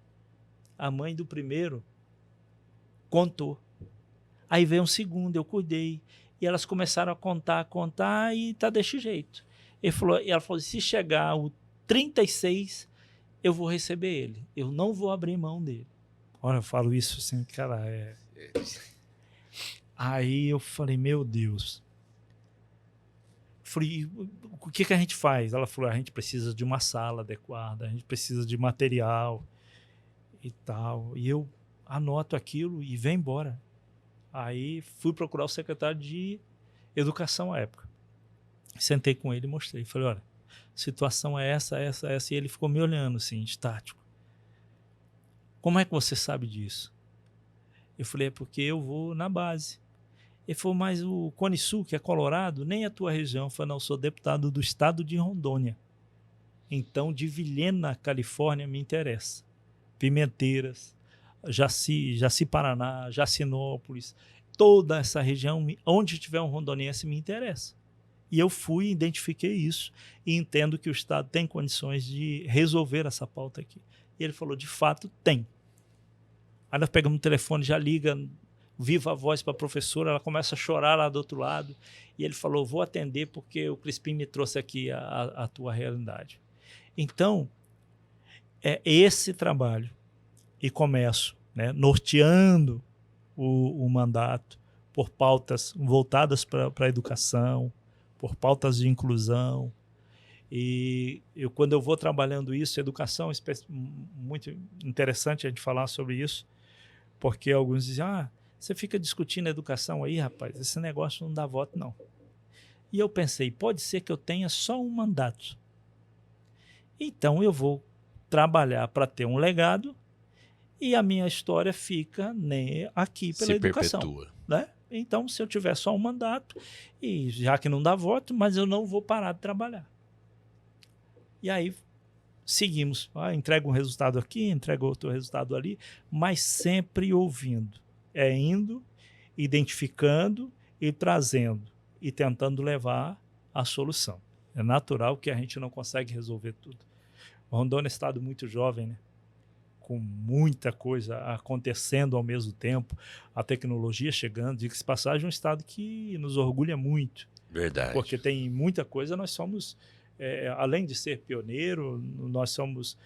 A mãe do primeiro contou. Aí veio um segundo, eu cuidei. E elas começaram a contar e tá desse jeito. Ela falou, se chegar o 36, eu vou receber ele. Eu não vou abrir mão dele. Olha, eu falo isso assim, cara, Aí eu falei, meu Deus. Falei, o que a gente faz? Ela falou, a gente precisa de uma sala adequada, a gente precisa de material e tal. E eu anoto aquilo e venho embora. Aí fui procurar o secretário de Educação à época. Sentei com ele e mostrei. Falei, olha, a situação é essa. E ele ficou me olhando assim, estático. Como é que você sabe disso? Eu falei, é porque eu vou na base. Ele falou, mas o Cone Sul, que é Colorado, nem a tua região. Eu falei, não, eu sou deputado do estado de Rondônia. Então, de Vilhena, Califórnia, me interessa. Pimenteiras, Jaci Paraná, Jacinópolis, toda essa região, onde tiver um rondoniense, me interessa. E eu fui, identifiquei isso e entendo que o Estado tem condições de resolver essa pauta aqui. E ele falou, de fato, tem. Aí nós pegamos o telefone, já liga, viva a voz para a professora, ela começa a chorar lá do outro lado. E ele falou, vou atender porque o Crispim me trouxe aqui a tua realidade. Então, é esse trabalho. E começo, né, norteando o mandato por pautas voltadas para a educação, por pautas de inclusão. E quando eu vou trabalhando isso, educação, muito interessante a gente falar sobre isso, porque alguns dizem, você fica discutindo educação aí, rapaz, esse negócio não dá voto, não. E eu pensei, pode ser que eu tenha só um mandato. Então eu vou trabalhar para ter um legado e a minha história fica aqui pela educação. Se perpetua. Né? Então, se eu tiver só um mandato, e já que não dá voto, mas eu não vou parar de trabalhar. E aí seguimos. Entrega um resultado aqui, entrega outro resultado ali, mas sempre ouvindo. Indo, identificando e trazendo e tentando levar a solução. É natural que a gente não consegue resolver tudo. O Rondônia é um estado muito jovem, né? com muita coisa acontecendo ao mesmo tempo, a tecnologia chegando, diga-se de passagem, um estado que nos orgulha muito. Verdade. Porque tem muita coisa, nós somos, além de ser pioneiro, nós somos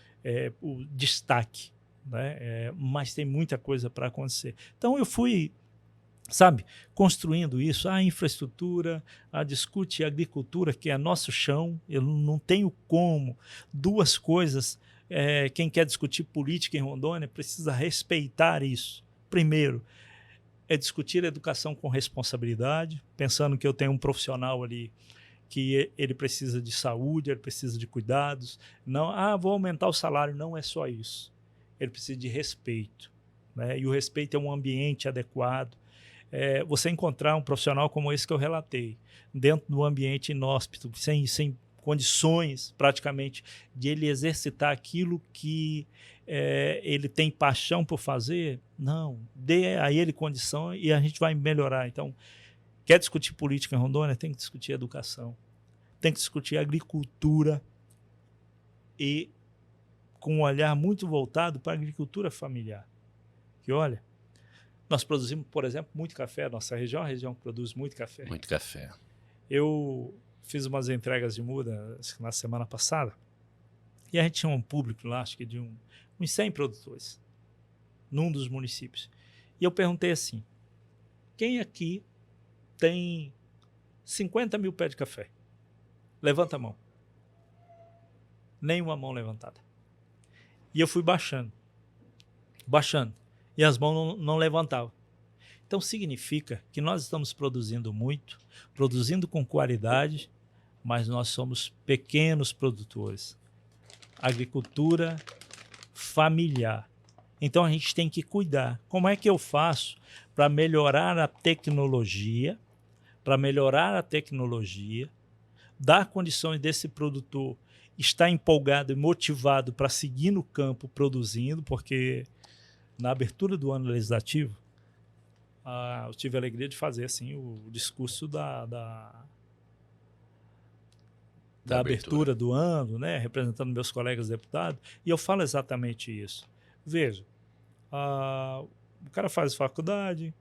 o destaque, né? Mas tem muita coisa para acontecer. Então eu fui, sabe, construindo isso, a infraestrutura, a discute a agricultura, que é nosso chão, eu não tenho como, duas coisas, quem quer discutir política em Rondônia precisa respeitar isso. Primeiro, é discutir a educação com responsabilidade, pensando que eu tenho um profissional ali que ele precisa de saúde, ele precisa de cuidados. Não, vou aumentar o salário. Não é só isso. Ele precisa de respeito, né? E o respeito é um ambiente adequado. Você encontrar um profissional como esse que eu relatei, dentro do ambiente inóspito, sem condições, praticamente, de ele exercitar aquilo que ele tem paixão por fazer, não, dê a ele condição e a gente vai melhorar. Então, quer discutir política em Rondônia? Tem que discutir educação, tem que discutir agricultura e com um olhar muito voltado para a agricultura familiar. Que, olha, nós produzimos, por exemplo, muito café. Nossa região é uma região que produz muito café. Muito café. Eu fiz umas entregas de muda na semana passada e a gente tinha um público lá, acho que de uns 100 produtores, num dos municípios. E eu perguntei assim, quem aqui tem 50 mil pés de café? Levanta a mão. Nenhuma mão levantada. E eu fui baixando. E as mãos não levantavam. Então significa que nós estamos produzindo muito, produzindo com qualidade, mas nós somos pequenos produtores. Agricultura familiar. Então a gente tem que cuidar. Como é que eu faço para melhorar a tecnologia, dar condições desse produtor estar empolgado e motivado para seguir no campo produzindo, porque na abertura do ano legislativo, eu tive a alegria de fazer assim, o discurso da abertura do ano, né, representando meus colegas deputados, e eu falo exatamente isso. Veja, o cara faz faculdade,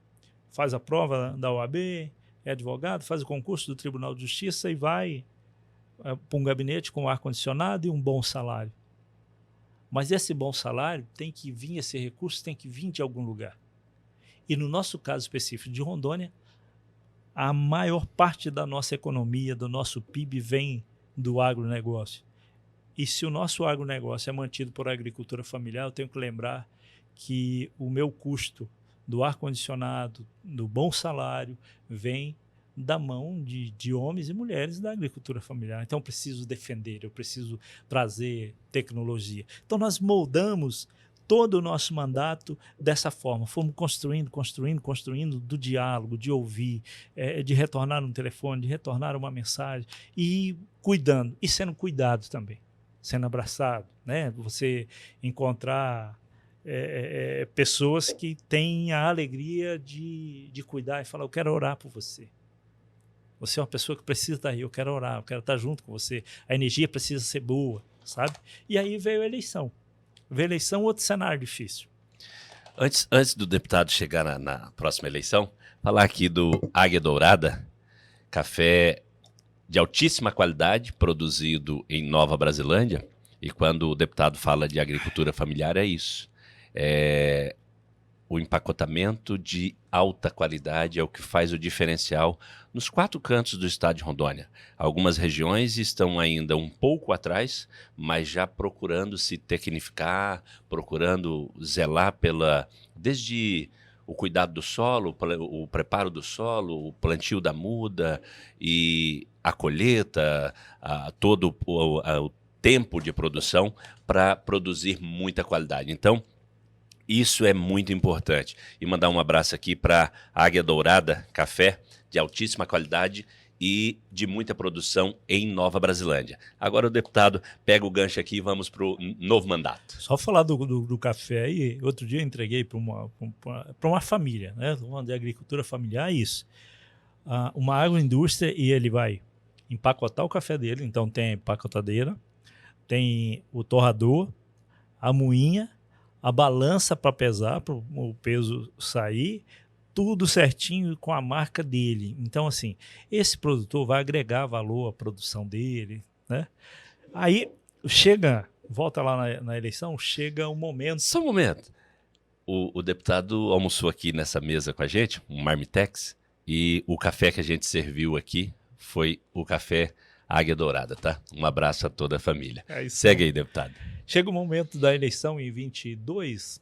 faz a prova da OAB, é advogado, faz o concurso do Tribunal de Justiça e vai para um gabinete com ar-condicionado e um bom salário. Mas esse bom salário tem que vir, esse recurso tem que vir de algum lugar. E no nosso caso específico de Rondônia, a maior parte da nossa economia, do nosso PIB, vem do agronegócio. E se o nosso agronegócio é mantido por agricultura familiar, eu tenho que lembrar que o meu custo do ar-condicionado, do bom salário, vem da mão de homens e mulheres da agricultura familiar. Então eu preciso defender, eu preciso trazer tecnologia. Então nós moldamos todo o nosso mandato dessa forma. Fomos construindo do diálogo, de ouvir, de retornar um telefone, de retornar uma mensagem e cuidando, e sendo cuidado também, sendo abraçado, né? Você encontrar pessoas que têm a alegria de cuidar e falar, eu quero orar por você. Você é uma pessoa que precisa estar aí, eu quero orar, eu quero estar junto com você. A energia precisa ser boa, sabe? E aí veio a eleição. Outro cenário difícil. Antes do deputado chegar na próxima eleição, falar aqui do Águia Dourada, café de altíssima qualidade, produzido em Nova Brasilândia. E quando o deputado fala de agricultura familiar, é isso. O empacotamento de alta qualidade é o que faz o diferencial nos 4 cantos do estado de Rondônia. Algumas regiões estão ainda um pouco atrás, mas já procurando se tecnificar, procurando zelar desde o cuidado do solo, o preparo do solo, o plantio da muda e a colheita, todo o tempo de produção para produzir muita qualidade. Então, isso é muito importante. E mandar um abraço aqui para Águia Dourada Café, de altíssima qualidade e de muita produção em Nova Brasilândia. Agora o deputado pega o gancho aqui e vamos para o novo mandato. Só falar do café aí, outro dia eu entreguei para uma família, né? Uma de agricultura familiar, isso. Uma agroindústria, e ele vai empacotar o café dele, então tem a empacotadeira, tem o torrador, a moinha, a balança para pesar, para o peso sair, tudo certinho com a marca dele. Então, assim, esse produtor vai agregar valor à produção dele, né? Aí volta lá na eleição, chega um momento. Só um momento. O deputado almoçou aqui nessa mesa com a gente, um Marmitex, e o café que a gente serviu aqui foi o café Águia Dourada, tá? Um abraço a toda a família. Segue aí, deputado. Chega o momento da eleição em 22,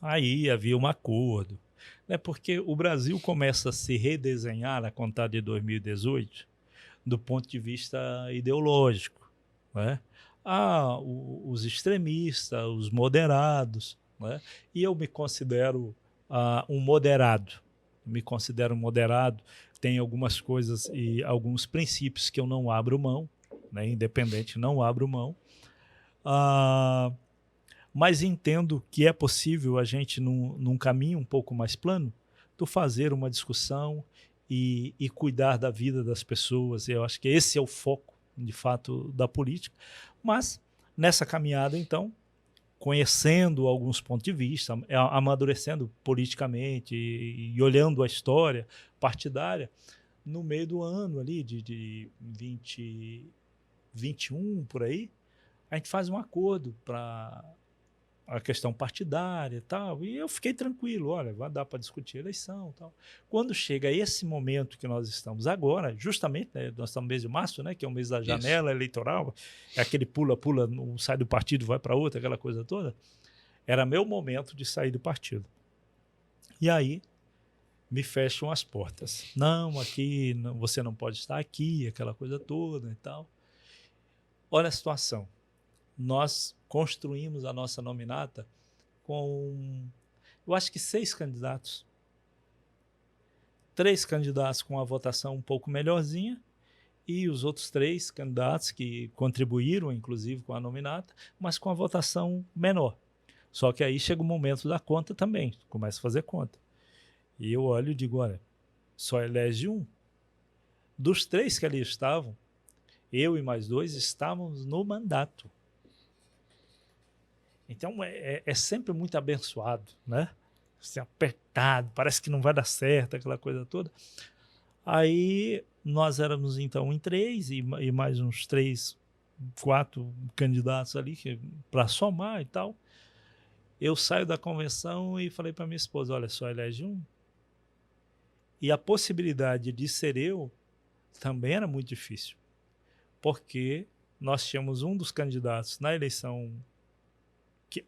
aí havia um acordo, né? Porque o Brasil começa a se redesenhar na contada de 2018 do ponto de vista ideológico, né? Os extremistas, os moderados, né? E eu me considero um moderado. Tem algumas coisas e alguns princípios que eu não abro mão, né? Independente, não abro mão. Mas entendo que é possível a gente, num caminho um pouco mais plano, fazer uma discussão e cuidar da vida das pessoas. Eu acho que esse é o foco, de fato, da política. Mas, nessa caminhada, então, conhecendo alguns pontos de vista, amadurecendo politicamente e olhando a história partidária, no meio do ano ali, de 2021, por aí, a gente faz um acordo para a questão partidária e tal, e eu fiquei tranquilo, olha, vai dar para discutir a eleição e tal. Quando chega esse momento que nós estamos agora, justamente, né, nós estamos no mês de março, né, que é o mês da janela eleitoral, é aquele pula-pula, sai do partido, vai para outro, aquela coisa toda, era meu momento de sair do partido. E aí, me fecham as portas. Não, aqui, não, você não pode estar aqui, aquela coisa toda e tal. Olha a situação. Nós construímos a nossa nominata com, eu acho que 6 candidatos. 3 candidatos com a votação um pouco melhorzinha e os outros 3 candidatos que contribuíram, inclusive, com a nominata, mas com a votação menor. Só que aí chega o momento da conta também, começa a fazer conta. E eu olho e digo, olha, só elege um. Dos 3 que ali estavam, eu e mais 2 estávamos no mandato. Então, é sempre muito abençoado, né? Assim, apertado, parece que não vai dar certo, aquela coisa toda. Aí, nós éramos, então, em 3 e mais uns 3, 4 candidatos ali para somar e tal. Eu saio da convenção e falei para minha esposa, olha, só elege um. E a possibilidade de ser eu também era muito difícil, porque nós tínhamos um dos candidatos na eleição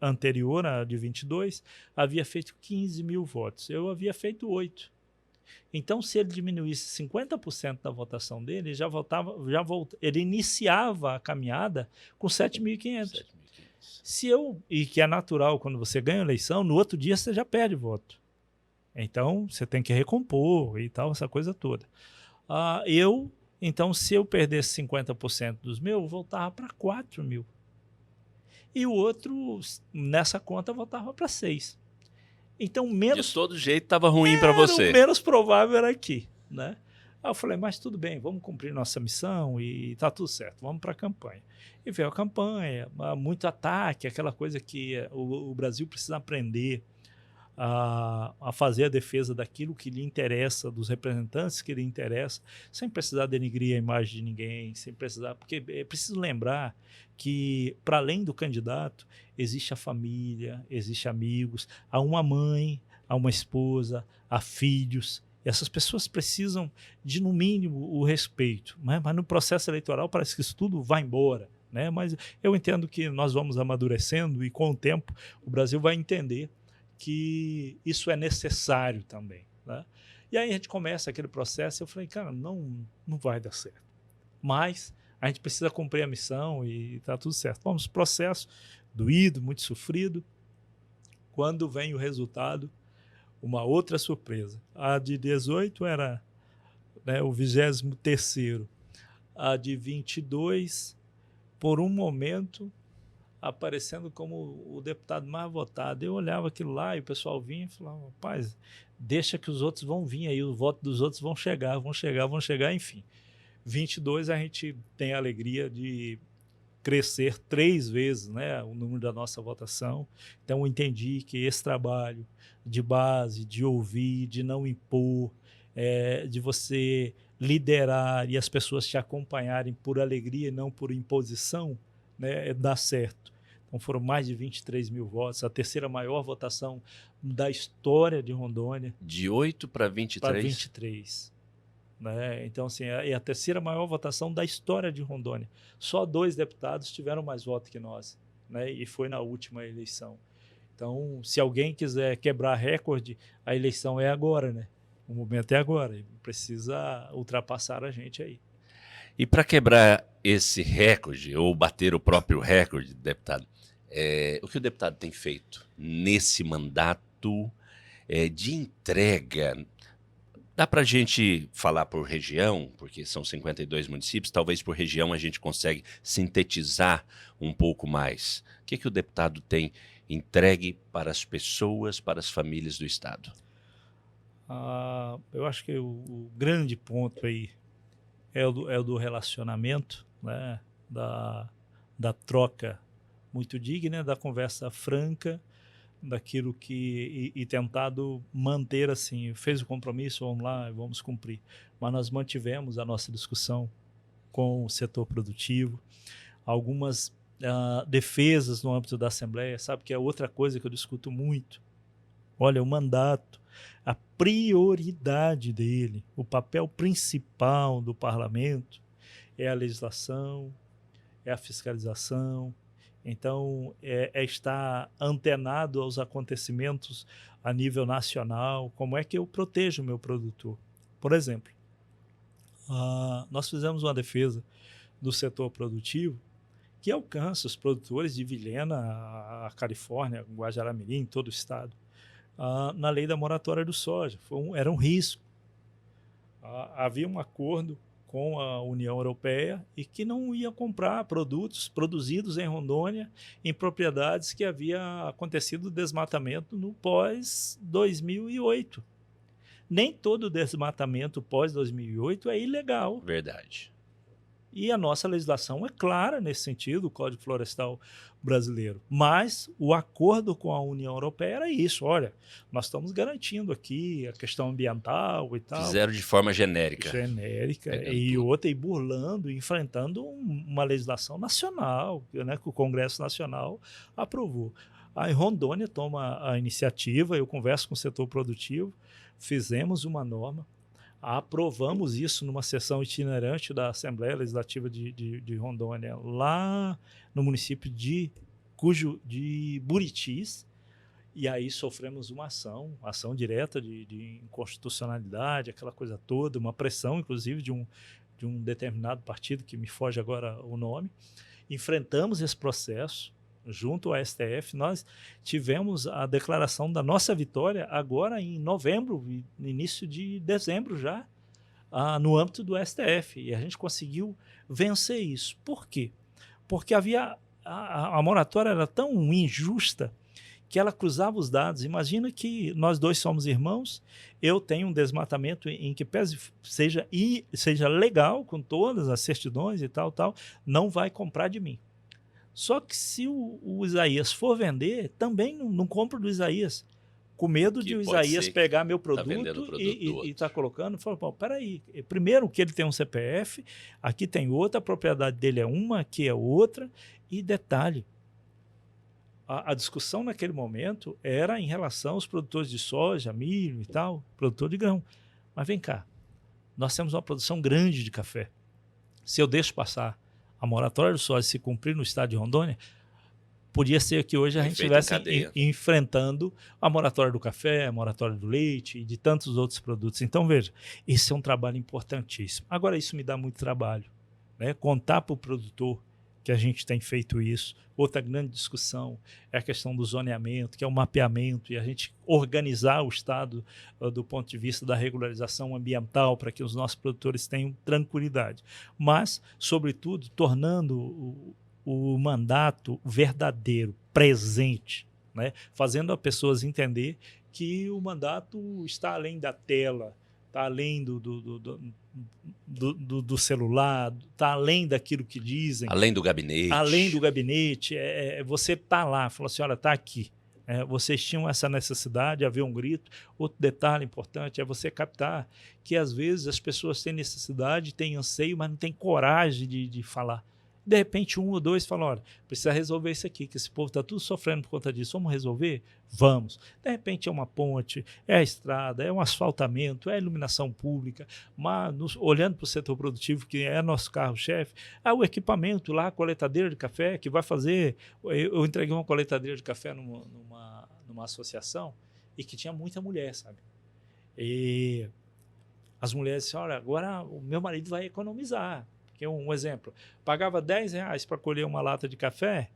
anterior, a de 22, havia feito 15 mil votos. Eu havia feito 8. Então, se ele diminuísse 50% da votação dele, ele iniciava a caminhada com 7.500. E que é natural, quando você ganha a eleição, no outro dia você já perde voto. Então, você tem que recompor e tal, essa coisa toda. Então, se eu perdesse 50% dos meus, eu voltava para 4 mil. E o outro, nessa conta, voltava para 6. Então, menos... De todo jeito, estava ruim para você. O menos provável era aqui, né? Aí eu falei, mas tudo bem, vamos cumprir nossa missão e tá tudo certo, vamos para a campanha. E veio a campanha, muito ataque, aquela coisa que o Brasil precisa aprender a fazer a defesa daquilo que lhe interessa, dos representantes que lhe interessa, sem precisar denigrir a imagem de ninguém, sem precisar, porque é preciso lembrar que, para além do candidato, existe a família, existe amigos, há uma mãe, há uma esposa, há filhos, e essas pessoas precisam de, no mínimo, o respeito, né? Mas no processo eleitoral parece que isso tudo vai embora, né? Mas eu entendo que nós vamos amadurecendo e, com o tempo, o Brasil vai entender que isso é necessário também, né? E aí a gente começa aquele processo e eu falei, cara, não vai dar certo. Mas a gente precisa cumprir a missão e tá tudo certo. Vamos, processo doído, muito sofrido. Quando vem o resultado, uma outra surpresa. A de 18 era, né, o 23º. A de 22, por um momento, aparecendo como o deputado mais votado. Eu olhava aquilo lá e o pessoal vinha e falava, rapaz, deixa que os outros vão vir aí, o voto dos outros vão chegar, enfim. 22 a gente tem a alegria de crescer 3 vezes, né, o número da nossa votação. Então, eu entendi que esse trabalho de base, de ouvir, de não impor, de você liderar e as pessoas te acompanharem por alegria e não por imposição, né, dá certo. Então, foram mais de 23 mil votos, a terceira maior votação da história de Rondônia. De 8 para 23? Para 23. Né? Então, assim, é a terceira maior votação da história de Rondônia. Só 2 deputados tiveram mais votos que nós, né? E foi na última eleição. Então, se alguém quiser quebrar recorde, a eleição é agora, né? O momento é agora. Ele precisa ultrapassar a gente aí. E para quebrar esse recorde, ou bater o próprio recorde, deputado, o que o deputado tem feito nesse mandato de entrega? Dá para a gente falar por região, porque são 52 municípios, talvez por região a gente consegue sintetizar um pouco mais. O que o deputado tem entregue para as pessoas, para as famílias do Estado? Eu acho que o grande ponto aí é o do relacionamento, né? Da troca muito digna, da conversa franca, daquilo que e tentado manter assim, fez o compromisso, vamos lá, vamos cumprir. Mas nós mantivemos a nossa discussão com o setor produtivo, algumas defesas no âmbito da Assembleia, sabe que é outra coisa que eu discuto muito. Olha, o mandato, a prioridade dele, o papel principal do parlamento é a legislação, é a fiscalização. Então, é estar antenado aos acontecimentos a nível nacional. Como é que eu protejo o meu produtor? Por exemplo, nós fizemos uma defesa do setor produtivo que alcança os produtores de Vilhena, a Califórnia, Guajará-Mirim, todo o estado, na lei da moratória do soja. Era um risco. Havia um acordo com a União Europeia e que não ia comprar produtos produzidos em Rondônia em propriedades que havia acontecido desmatamento no pós-2008. Nem todo desmatamento pós-2008 é ilegal. Verdade. E a nossa legislação é clara nesse sentido, o Código Florestal brasileiro. Mas o acordo com a União Europeia era isso. Olha, nós estamos garantindo aqui a questão ambiental e tal. Fizeram de forma genérica. E outra, e burlando, enfrentando uma legislação nacional, né, que o Congresso Nacional aprovou. Aí Rondônia toma a iniciativa, eu converso com o setor produtivo, fizemos uma norma, aprovamos isso numa sessão itinerante da Assembleia Legislativa de Rondônia, lá no município de Buritis, e aí sofremos uma ação direta de inconstitucionalidade, aquela coisa toda, uma pressão, inclusive, de um determinado partido, que me foge agora o nome. Enfrentamos esse processo junto ao STF, nós tivemos a declaração da nossa vitória agora em novembro, no início de dezembro já, no âmbito do STF, e a gente conseguiu vencer isso. Por quê? Porque a moratória era tão injusta que ela cruzava os dados. Imagina que nós dois somos irmãos, eu tenho um desmatamento em que seja legal, com todas as certidões e tal, não vai comprar de mim. Só que se o Isaías for vender, também não compro do Isaías. Com medo de o Isaías pegar meu produto e tá colocando. Fala, pô, peraí. Primeiro que ele tem um CPF, aqui tem outra, a propriedade dele é uma, aqui é outra. E detalhe, a discussão naquele momento era em relação aos produtores de soja, milho e tal, produtor de grão. Mas vem cá, nós temos uma produção grande de café. Se eu deixo passar a moratória do soja se cumprir no estado de Rondônia, podia ser que hoje a gente estivesse enfrentando a moratória do café, a moratória do leite e de tantos outros produtos. Então, veja, esse é um trabalho importantíssimo. Agora, isso me dá muito trabalho, né? Contar para o produtor que a gente tem feito isso. Outra grande discussão é a questão do zoneamento, que é o mapeamento, e a gente organizar o Estado do ponto de vista da regularização ambiental para que os nossos produtores tenham tranquilidade. Mas, sobretudo, tornando o mandato verdadeiro, presente, né? Fazendo as pessoas entender que o mandato está além da tela, está além do celular, está além daquilo que dizem. Além do gabinete. Além do gabinete, você está lá, fala assim, olha, está aqui. Vocês tinham essa necessidade, havia um grito. Outro detalhe importante é você captar que, às vezes, as pessoas têm necessidade, têm anseio, mas não têm coragem de falar. De repente, um ou dois falam, olha, precisa resolver isso aqui, que esse povo está tudo sofrendo por conta disso. Vamos resolver? Vamos. De repente, é uma ponte, é a estrada, é um asfaltamento, é a iluminação pública, mas olhando para o setor produtivo, que é nosso carro-chefe, é o equipamento lá, a coletadeira de café, que vai fazer... Eu entreguei uma coletadeira de café numa associação e que tinha muita mulher, sabe? E as mulheres disseram, olha, agora o meu marido vai economizar. Porque um exemplo, pagava R$10 para colher uma lata de café,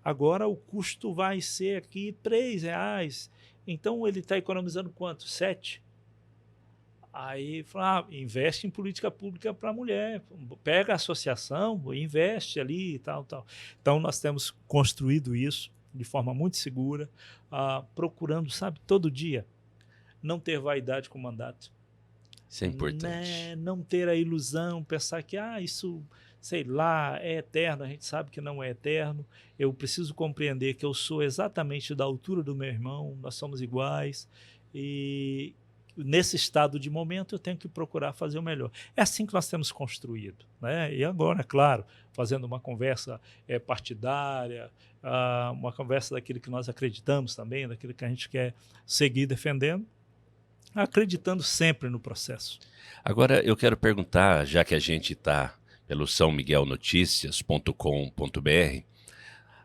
agora o custo vai ser aqui R$3. Então ele está economizando quanto? 7. Aí fala, investe em política pública para a mulher, pega a associação, investe ali e tal, tal. Então nós temos construído isso de forma muito segura, procurando, sabe, todo dia não ter vaidade com o mandato. Isso é importante. Não ter a ilusão, pensar que isso, sei lá, é eterno. A gente sabe que não é eterno. Eu preciso compreender que eu sou exatamente da altura do meu irmão, nós somos iguais. E nesse estado de momento eu tenho que procurar fazer o melhor. É assim que nós temos construído, né? E agora, é claro, fazendo uma conversa partidária, uma conversa daquilo que nós acreditamos também, daquilo que a gente quer seguir defendendo, acreditando sempre no processo. Agora, eu quero perguntar, já que a gente está pelo sãomiguelnoticias.com.br,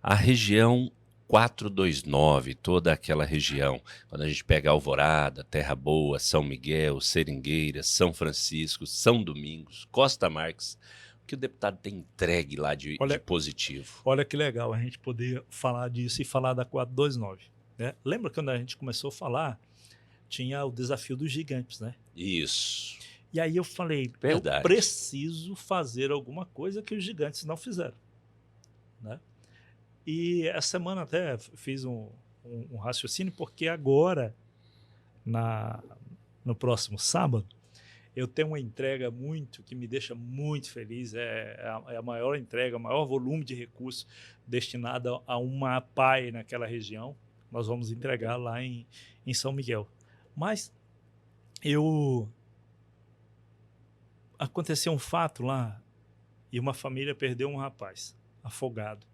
a região 429, toda aquela região, quando a gente pega Alvorada, Terra Boa, São Miguel, Seringueira, São Francisco, São Domingos, Costa Marques, o que o deputado tem entregue lá de positivo? Olha que legal a gente poder falar disso e falar da 429. Né? Lembra quando a gente começou a falar, tinha o desafio dos gigantes, né? Isso. E aí eu falei, verdade, eu preciso fazer alguma coisa que os gigantes não fizeram. Né? E essa semana até fiz um raciocínio, porque agora, no próximo sábado, eu tenho uma entrega que me deixa muito feliz, é a maior entrega, o maior volume de recursos destinado a uma APAE naquela região. Nós vamos entregar lá em São Miguel. Mas aconteceu um fato lá e uma família perdeu um rapaz afogado.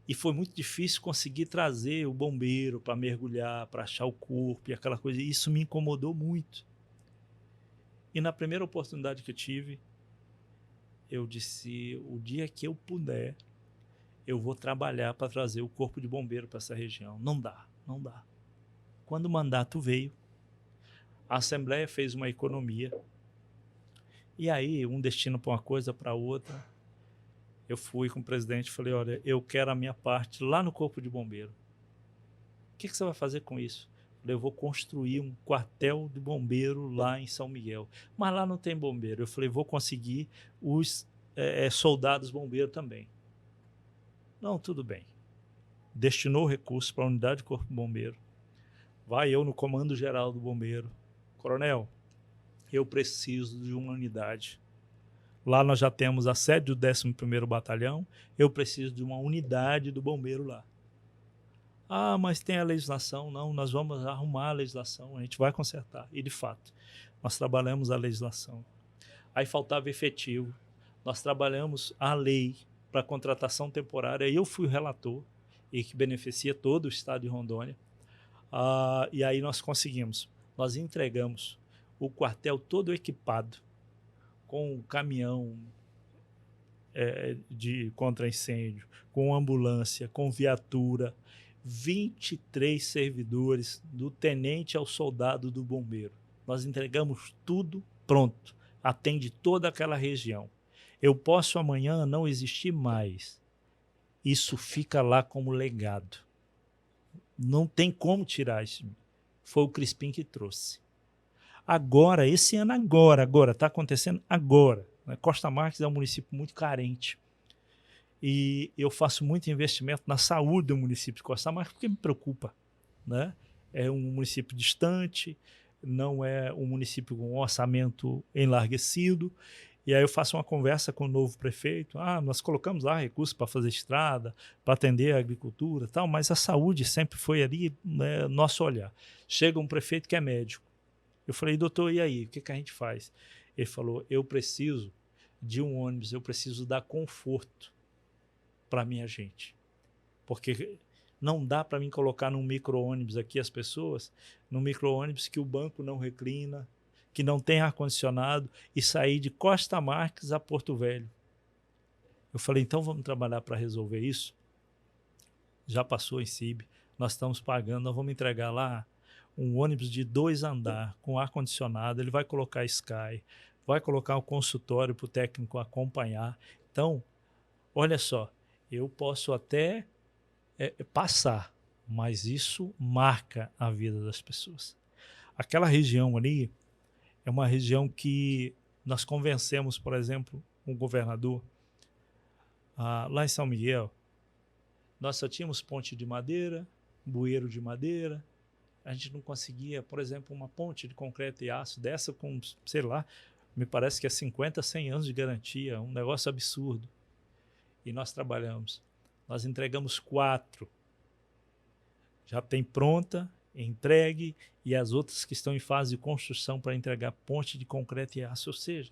E foi muito difícil conseguir trazer o bombeiro para mergulhar, para achar o corpo e aquela coisa. E isso me incomodou muito. E na primeira oportunidade que eu tive, eu disse, o dia que eu puder, eu vou trabalhar para trazer o corpo de bombeiro para essa região. Não dá. Quando o mandato veio, a Assembleia fez uma economia. E aí, um destino para uma coisa, para outra. Eu fui com o presidente e falei, olha, eu quero a minha parte lá no Corpo de Bombeiro. O que você vai fazer com isso? Eu falei, eu vou construir um quartel de bombeiro lá em São Miguel. Mas lá não tem bombeiro. Eu falei, vou conseguir os soldados bombeiros também. Não, tudo bem. Destinou recursos para a unidade de Corpo de Bombeiro. Vai eu no comando geral do bombeiro. Coronel, eu preciso de uma unidade. Lá nós já temos a sede do 11º Batalhão, eu preciso de uma unidade do bombeiro lá. Mas tem a legislação. Não, nós vamos arrumar a legislação, a gente vai consertar. E, de fato, nós trabalhamos a legislação. Aí faltava efetivo. Nós trabalhamos a lei para contratação temporária. Eu fui o relator, e que beneficia todo o estado de Rondônia. E aí nós conseguimos. Nós entregamos o quartel todo equipado, com um caminhão de contra-incêndio, com ambulância, com viatura, 23 servidores, do tenente ao soldado do bombeiro. Nós entregamos tudo pronto, atende toda aquela região. Eu posso amanhã não existir mais. Isso fica lá como legado. Não tem como tirar isso. Foi o Crispim que trouxe. Agora, esse ano agora, está acontecendo agora. Né? Costa Marques é um município muito carente. E eu faço muito investimento na saúde do município de Costa Marques, porque me preocupa. Né? É um município distante, não é um município com um orçamento enlarguecido. E aí eu faço uma conversa com o novo prefeito. Nós colocamos lá recursos para fazer estrada, para atender a agricultura e tal, mas a saúde sempre foi ali, né, nosso olhar. Chega um prefeito que é médico. Eu falei, doutor, e aí? O que a gente faz? Ele falou, eu preciso de um ônibus, eu preciso dar conforto para minha gente. Porque não dá para mim colocar num micro-ônibus aqui as pessoas, num micro-ônibus que o banco não reclina, que não tem ar-condicionado, e sair de Costa Marques a Porto Velho. Eu falei, então vamos trabalhar para resolver isso? Já passou em CIB, nós estamos pagando, nós vamos entregar lá um ônibus de 2 andares, com ar-condicionado, ele vai colocar Sky, vai colocar o consultório para o técnico acompanhar. Então, olha só, eu posso até passar, mas isso marca a vida das pessoas. Aquela região ali é uma região que nós convencemos, por exemplo, um governador, lá em São Miguel, nós só tínhamos ponte de madeira, bueiro de madeira, a gente não conseguia, por exemplo, uma ponte de concreto e aço dessa com, sei lá, me parece que é 50, 100 anos de garantia, um negócio absurdo. E nós trabalhamos. Nós entregamos 4. Já tem pronta, entregue, e as outras que estão em fase de construção para entregar ponte de concreto e aço. Ou seja,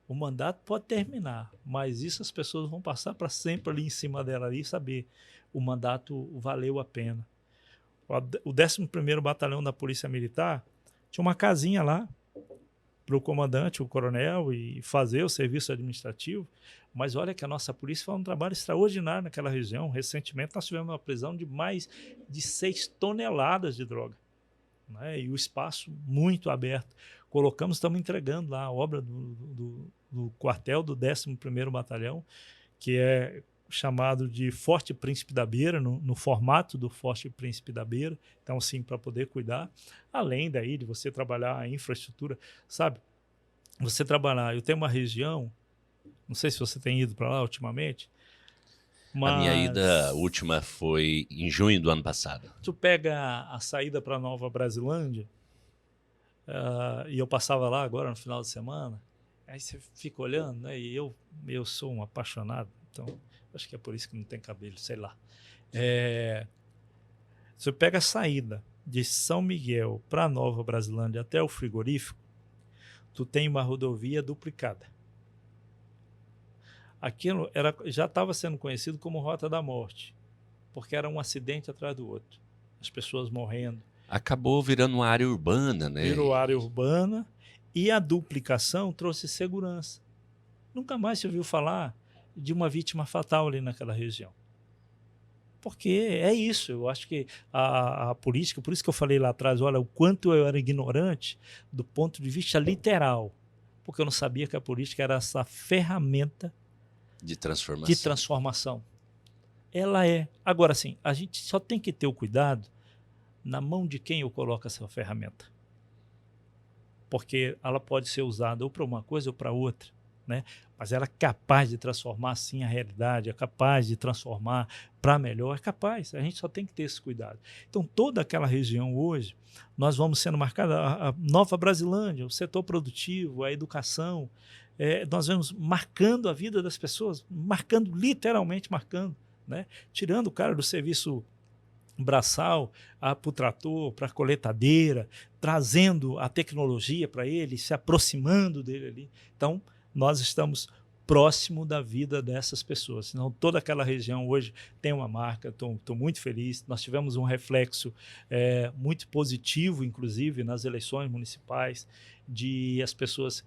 o mandato pode terminar, mas isso as pessoas vão passar para sempre ali em cima dela ali e saber o mandato valeu a pena. O 11º Batalhão da Polícia Militar tinha uma casinha lá para o comandante, o coronel, e fazer o serviço administrativo. Mas olha que a nossa polícia faz um trabalho extraordinário naquela região. Recentemente nós tivemos uma prisão de mais de 6 toneladas de droga, né? E o espaço muito aberto. Estamos entregando lá a obra do quartel do 11º Batalhão, que é chamado de Forte Príncipe da Beira, no formato do Forte Príncipe da Beira. Então, sim, para poder cuidar. Além daí de você trabalhar a infraestrutura, sabe? Você trabalhar... Eu tenho uma região, não sei se você tem ido para lá ultimamente, mas... A minha ida última foi em junho do ano passado. Tu pega a saída para Nova Brasilândia, e eu passava lá agora no final de semana, aí você fica olhando, né? E eu sou um apaixonado, então acho que é por isso que não tem cabelo, sei lá. Você pega a saída de São Miguel para Nova Brasilândia até o frigorífico, tu tem uma rodovia duplicada. Aquilo já estava sendo conhecido como Rota da Morte, porque era um acidente atrás do outro. As pessoas morrendo. Acabou virando uma área urbana, né? Virou área urbana, e a duplicação trouxe segurança. Nunca mais se ouviu falar de uma vítima fatal ali naquela região. Porque é isso, eu acho que a política, por isso que eu falei lá atrás, olha, o quanto eu era ignorante do ponto de vista literal, porque eu não sabia que a política era essa ferramenta de transformação. Ela é. Agora, sim, a gente só tem que ter o cuidado na mão de quem eu coloco essa ferramenta. Porque ela pode ser usada ou para uma coisa ou para outra, né? Mas ela é capaz de transformar, sim, a realidade, é capaz de transformar para melhor, é capaz. A gente só tem que ter esse cuidado. Então, toda aquela região hoje, nós vamos sendo marcada, a Nova Brasilândia, o setor produtivo, a educação, nós vamos marcando a vida das pessoas, marcando, literalmente marcando, né? Tirando o cara do serviço braçal para o trator, para a coletadeira, trazendo a tecnologia para ele, se aproximando dele ali. Então, nós estamos próximo da vida dessas pessoas. Senão, toda aquela região hoje tem uma marca, estou muito feliz. Nós tivemos um reflexo muito positivo, inclusive, nas eleições municipais, de as pessoas...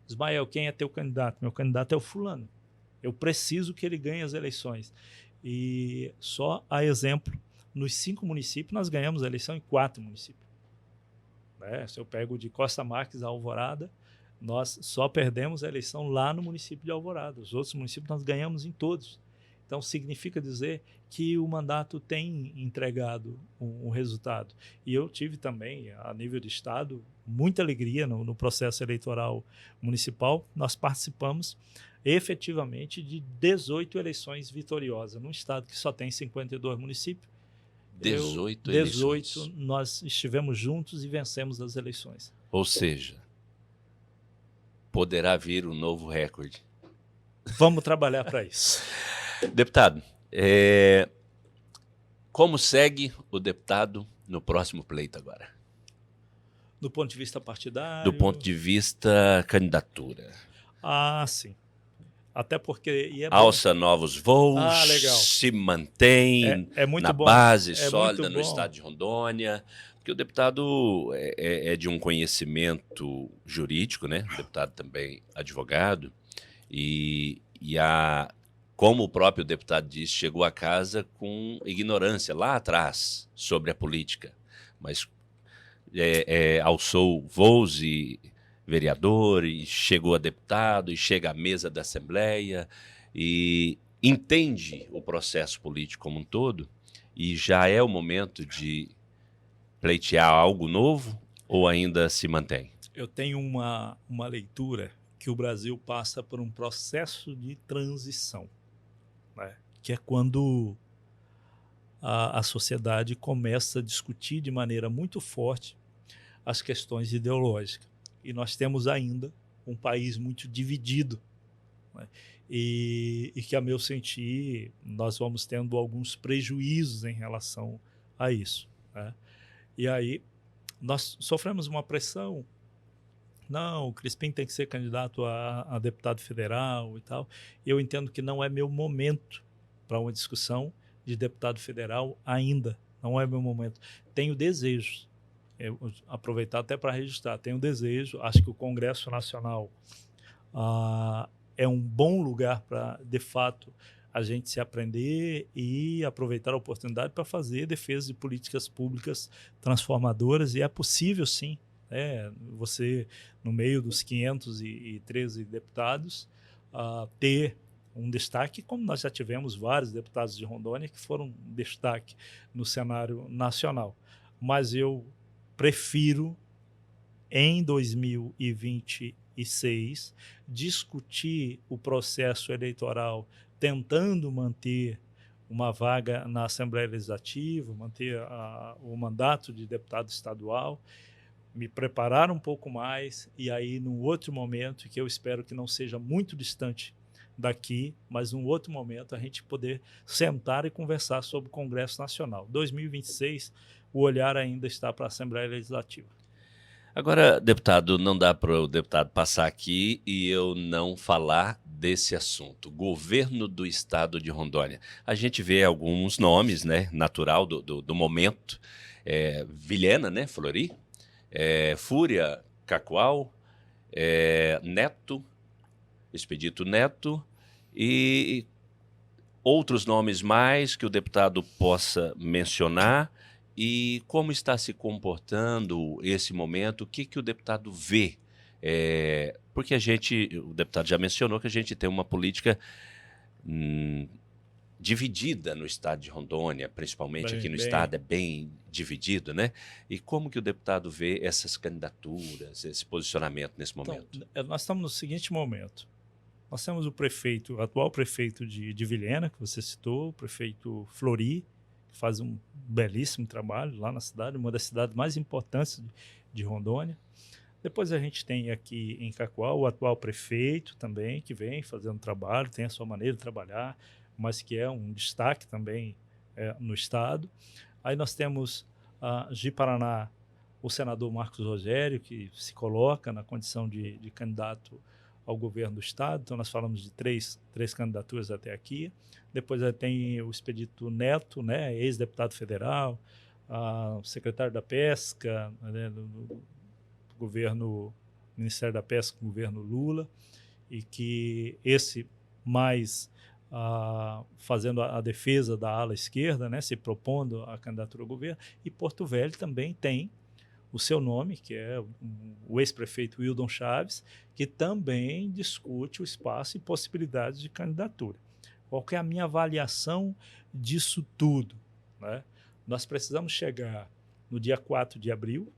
Ismael, quem é teu candidato? Meu candidato é o fulano. Eu preciso que ele ganhe as eleições. E só a exemplo, nos 5 municípios, nós ganhamos a eleição em 4 municípios. Se eu pego de Costa Marques a Alvorada, nós só perdemos a eleição lá no município de Alvorada. Os outros municípios nós ganhamos em todos. Então, significa dizer que o mandato tem entregado um resultado. E eu tive também, a nível de Estado, muita alegria no processo eleitoral municipal. Nós participamos efetivamente de 18 eleições vitoriosas, num estado que só tem 52 municípios. 18 18 eleições. nós estivemos juntos e vencemos as eleições. Ou seja, poderá vir um novo recorde. Vamos trabalhar para isso. Deputado, como segue o deputado no próximo pleito agora? Do ponto de vista partidário... Do ponto de vista candidatura. Sim. Até porque... Alça novos voos, legal. se mantém muito na bom. base É sólida muito no bom. estado de Rondônia, porque o deputado é de um conhecimento jurídico, né? O deputado também advogado, como o próprio deputado disse, chegou a casa com ignorância lá atrás sobre a política, mas alçou voos e vereador, e chegou a deputado, e chega à mesa da Assembleia, e entende o processo político como um todo, e já é o momento de pleitear algo novo, ou ainda se mantém? Eu tenho uma leitura que o Brasil passa por um processo de transição, né? Que é quando a sociedade começa a discutir de maneira muito forte as questões ideológicas. E nós temos ainda um país muito dividido, né? E que, a meu sentir, nós vamos tendo alguns prejuízos em relação a isso, né? E aí nós sofremos uma pressão. Não, o Crispim tem que ser candidato a deputado federal e tal. Eu entendo que não é meu momento para uma discussão de deputado federal ainda. Não é meu momento. Tenho desejos. Aproveitar até para registrar. Tenho desejo. Acho que o Congresso Nacional é um bom lugar para, de fato, a gente se aprender e aproveitar a oportunidade para fazer defesa de políticas públicas transformadoras. E é possível, sim. Você, no meio dos 513 deputados, ter um destaque, como nós já tivemos vários deputados de Rondônia que foram destaque no cenário nacional. Mas eu prefiro, em 2026, discutir o processo eleitoral tentando manter uma vaga na Assembleia Legislativa, manter o mandato de deputado estadual, me preparar um pouco mais e aí, num outro momento, que eu espero que não seja muito distante daqui, mas num outro momento, a gente poder sentar e conversar sobre o Congresso Nacional. 2026, o olhar ainda está para a Assembleia Legislativa. Agora, deputado, não dá para o deputado passar aqui e eu não falar desse assunto. Governo do Estado de Rondônia. A gente vê alguns nomes, né, natural do momento. Vilhena, né, Flori? Fúria, Cacoal, Neto, Expedito Neto e outros nomes mais que o deputado possa mencionar, e como está se comportando esse momento, o que o deputado vê? Porque o deputado já mencionou que a gente tem uma política dividida no estado de Rondônia, principalmente aqui no estado, é bem dividido, né? E como que o deputado vê essas candidaturas, esse posicionamento nesse momento? Então, nós estamos no seguinte momento. Nós temos o atual prefeito de Vilhena, que você citou, o prefeito Flori, que faz um belíssimo trabalho lá na cidade, uma das cidades mais importantes de Rondônia. Depois a gente tem aqui em Cacoal o atual prefeito também, que vem fazendo trabalho, tem a sua maneira de trabalhar, mas que é um destaque também no estado. Aí nós temos de Paraná o senador Marcos Rogério, que se coloca na condição de candidato ao governo do estado. Então nós falamos de três candidaturas até aqui. Depois tem o Expedito Neto, né, ex-deputado federal, secretário da Pesca, né, do governo, Ministério da Pesca, governo Lula, e que esse mais fazendo a defesa da ala esquerda, né, se propondo a candidatura ao governo. E Porto Velho também tem o seu nome, que é o ex-prefeito Wildon Chaves, que também discute o espaço e possibilidades de candidatura. Qual que é a minha avaliação disso tudo, né? Nós precisamos chegar no dia 4 de abril,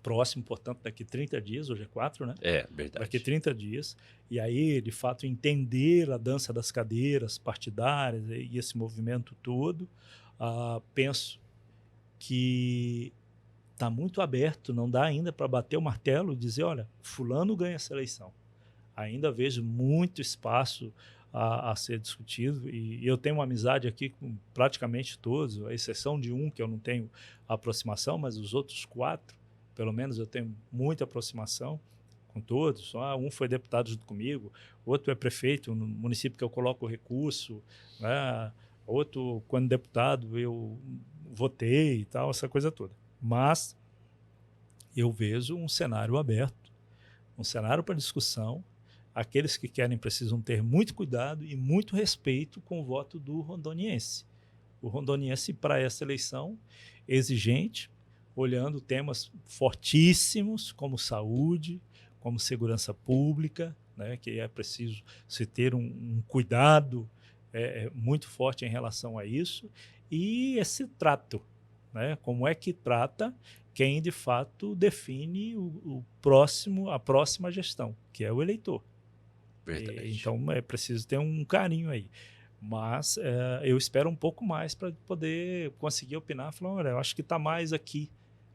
próximo, portanto, daqui 30 dias, hoje é 4, né? É, verdade. Daqui 30 dias. E aí, de fato, entender a dança das cadeiras partidárias e esse movimento todo, penso que está muito aberto, não dá ainda para bater o martelo e dizer, olha, fulano ganha essa eleição. Ainda vejo muito espaço a ser discutido e eu tenho uma amizade aqui com praticamente todos, à exceção de um que eu não tenho aproximação, mas os outros 4, pelo menos eu tenho muita aproximação com todos. Um foi deputado junto comigo, outro é prefeito no município que eu coloco o recurso, né? Outro, quando deputado, eu votei e tal, essa coisa toda. Mas eu vejo um cenário aberto, um cenário para discussão. Aqueles que querem precisam ter muito cuidado e muito respeito com o voto do rondoniense. O rondoniense, para essa eleição, exigente, olhando temas fortíssimos como saúde, como segurança pública, né, que é preciso se ter um cuidado muito forte em relação a isso, e esse trato, né, como é que trata quem de fato define a próxima gestão, que é o eleitor. Então é preciso ter um carinho aí. Mas eu espero um pouco mais para poder conseguir opinar, falar, olha, eu acho que está mais aqui,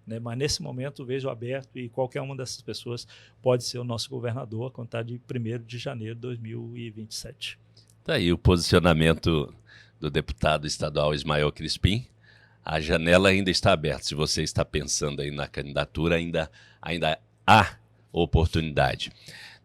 né? Mas nesse momento vejo aberto e qualquer uma dessas pessoas pode ser o nosso governador a contar de 1º de janeiro de 2027. Tá aí o posicionamento do deputado estadual Ismael Crispim. A janela ainda está aberta. Se você está pensando aí na candidatura, ainda há oportunidade.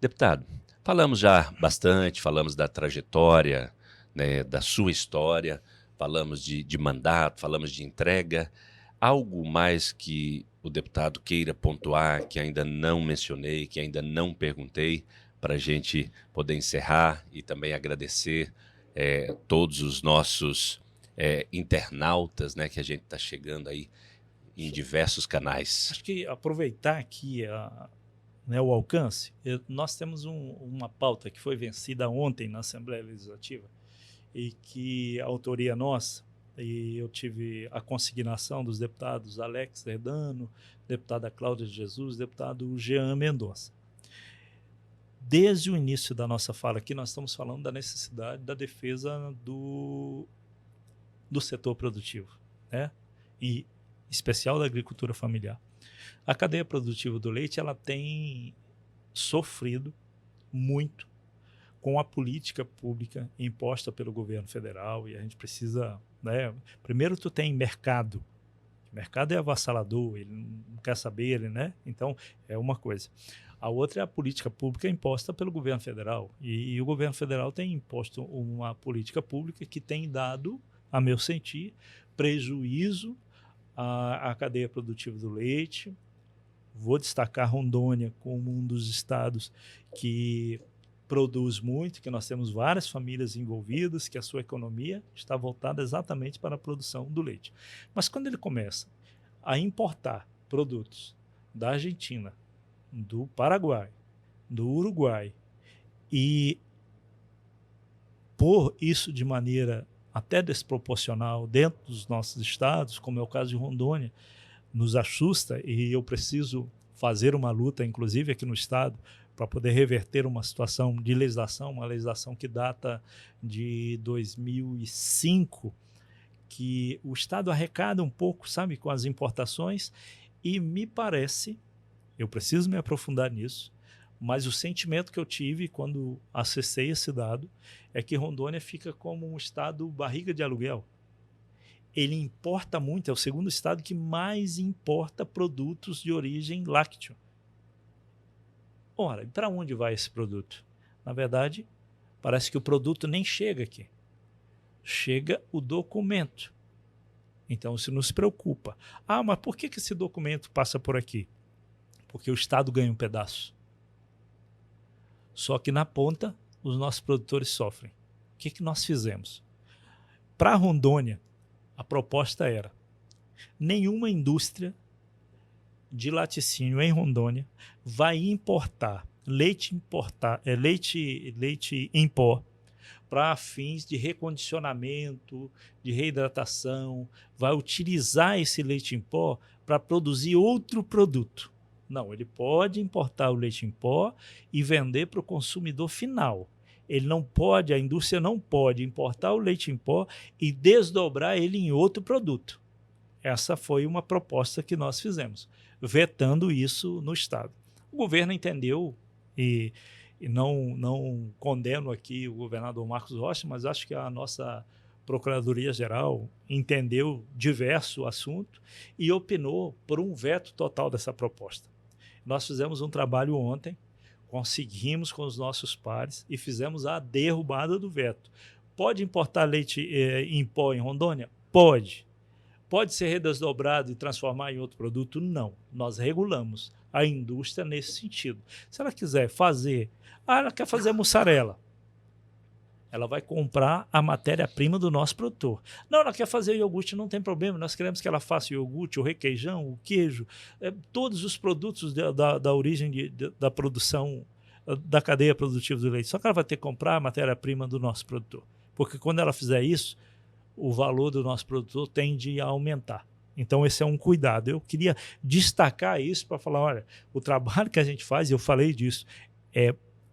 Deputado, falamos já bastante, falamos da trajetória, né, da sua história, falamos de mandato, falamos de entrega. Algo mais que o deputado queira pontuar, que ainda não mencionei, que ainda não perguntei, para a gente poder encerrar e também agradecer todos os nossos internautas, né, que a gente está chegando aí em diversos canais. Acho que aproveitar aqui né, o alcance, nós temos uma pauta que foi vencida ontem na Assembleia Legislativa e que a autoria nossa, e eu tive a consignação dos deputados Alex Redano, deputada Cláudia de Jesus, deputado Jean Mendonça. Desde o início da nossa fala aqui, nós estamos falando da necessidade da defesa do setor produtivo, né? E especial da agricultura familiar. A cadeia produtiva do leite ela tem sofrido muito com a política pública imposta pelo governo federal e a gente precisa, né? Primeiro tu tem mercado. O mercado é avassalador, ele não quer saber, né? Então é uma coisa. A outra é a política pública imposta pelo governo federal e o governo federal tem imposto uma política pública que tem dado, a meu sentir, prejuízo à cadeia produtiva do leite. Vou destacar Rondônia como um dos estados que produz muito, que nós temos várias famílias envolvidas, que a sua economia está voltada exatamente para a produção do leite. Mas quando ele começa a importar produtos da Argentina, do Paraguai, do Uruguai, e por isso de maneira até desproporcional dentro dos nossos estados, como é o caso de Rondônia, nos assusta e eu preciso fazer uma luta, inclusive aqui no estado, para poder reverter uma situação de legislação, uma legislação que data de 2005, que o Estado arrecada um pouco, sabe, com as importações, e me parece, eu preciso me aprofundar nisso, mas o sentimento que eu tive quando acessei esse dado é que Rondônia fica como um estado barriga de aluguel. Ele importa muito, é o segundo estado que mais importa produtos de origem lácteo. Ora, para onde vai esse produto? Na verdade, parece que o produto nem chega aqui. Chega o documento. Então, isso nos preocupa. Ah, mas por que esse documento passa por aqui? Porque o Estado ganha um pedaço. Só que na ponta, os nossos produtores sofrem. O que nós fizemos? Para Rondônia, a proposta era: nenhuma indústria de laticínio em Rondônia vai importar leite em pó para fins de recondicionamento, de reidratação, vai utilizar esse leite em pó para produzir outro produto. Não, ele pode importar o leite em pó e vender para o consumidor final. Ele não pode, a indústria não pode importar o leite em pó e desdobrar ele em outro produto. Essa foi uma proposta que nós fizemos, vetando isso no Estado. O governo entendeu e não condeno aqui o governador Marcos Rocha, mas acho que a nossa Procuradoria-Geral entendeu diverso assunto e opinou por um veto total dessa proposta. Nós fizemos um trabalho ontem, conseguimos com os nossos pares e fizemos a derrubada do veto. Pode importar leite em pó em Rondônia? Pode. Pode ser redesdobrado e transformar em outro produto? Não. Nós regulamos a indústria nesse sentido. Se ela quiser fazer, ela quer fazer mussarela, ela vai comprar a matéria-prima do nosso produtor. Não, ela quer fazer iogurte, não tem problema. Nós queremos que ela faça o iogurte, o requeijão, o queijo, todos os produtos da origem da produção, da cadeia produtiva do leite. Só que ela vai ter que comprar a matéria-prima do nosso produtor. Porque quando ela fizer isso, o valor do nosso produtor tende a aumentar. Então, esse é um cuidado. Eu queria destacar isso para falar, olha, o trabalho que a gente faz, e eu falei disso,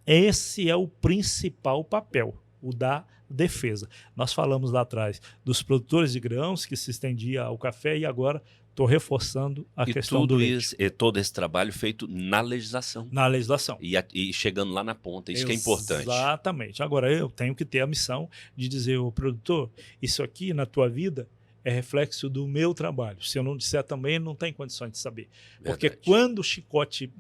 esse é o principal papel, o da defesa. Nós falamos lá atrás dos produtores de grãos, que se estendia ao café, e agora estou reforçando a questão do leite. E todo esse trabalho feito na legislação. Na legislação. E chegando lá na ponta, isso que é importante. Exatamente. Agora, eu tenho que ter a missão de dizer ao produtor, isso aqui na tua vida é reflexo do meu trabalho. Se eu não disser também, não tem condições de saber. Porque quando o chicote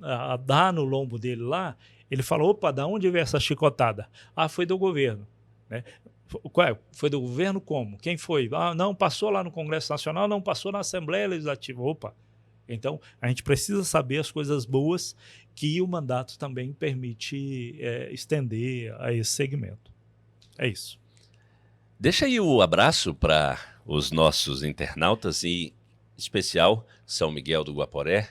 dá no lombo dele lá, ele fala, opa, da onde veio essa chicotada? Ah, foi do governo. Né? Foi do governo como? Quem foi? Ah, não, passou lá no Congresso Nacional, não passou na Assembleia Legislativa. Opa! Então, a gente precisa saber as coisas boas que o mandato também permite estender a esse segmento. É isso. Deixa aí o abraço para os nossos internautas, e em especial São Miguel do Guaporé,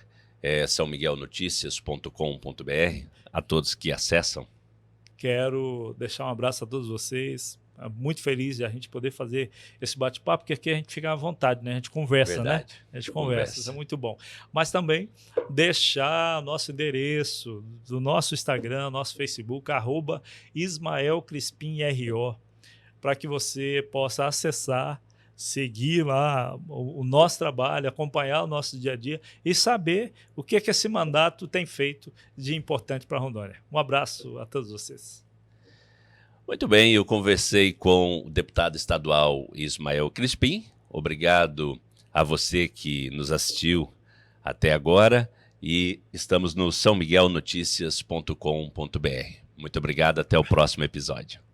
sãomiguelnoticias.com.br, a todos que acessam. Quero deixar um abraço a todos vocês. Muito feliz de a gente poder fazer esse bate-papo, porque aqui a gente fica à vontade, né? A gente conversa, Verdade. né? A gente conversa, isso é muito bom. Mas também deixar nosso endereço do nosso Instagram, nosso Facebook, @IsmaelCrispimRO, para que você possa acessar, seguir lá o nosso trabalho, acompanhar o nosso dia a dia e saber o que esse mandato tem feito de importante para Rondônia. Um abraço a todos vocês. Muito bem, eu conversei com o deputado estadual Ismael Crispim. Obrigado a você que nos assistiu até agora, e estamos no sãomiguelnoticias.com.br. Muito obrigado, até o próximo episódio.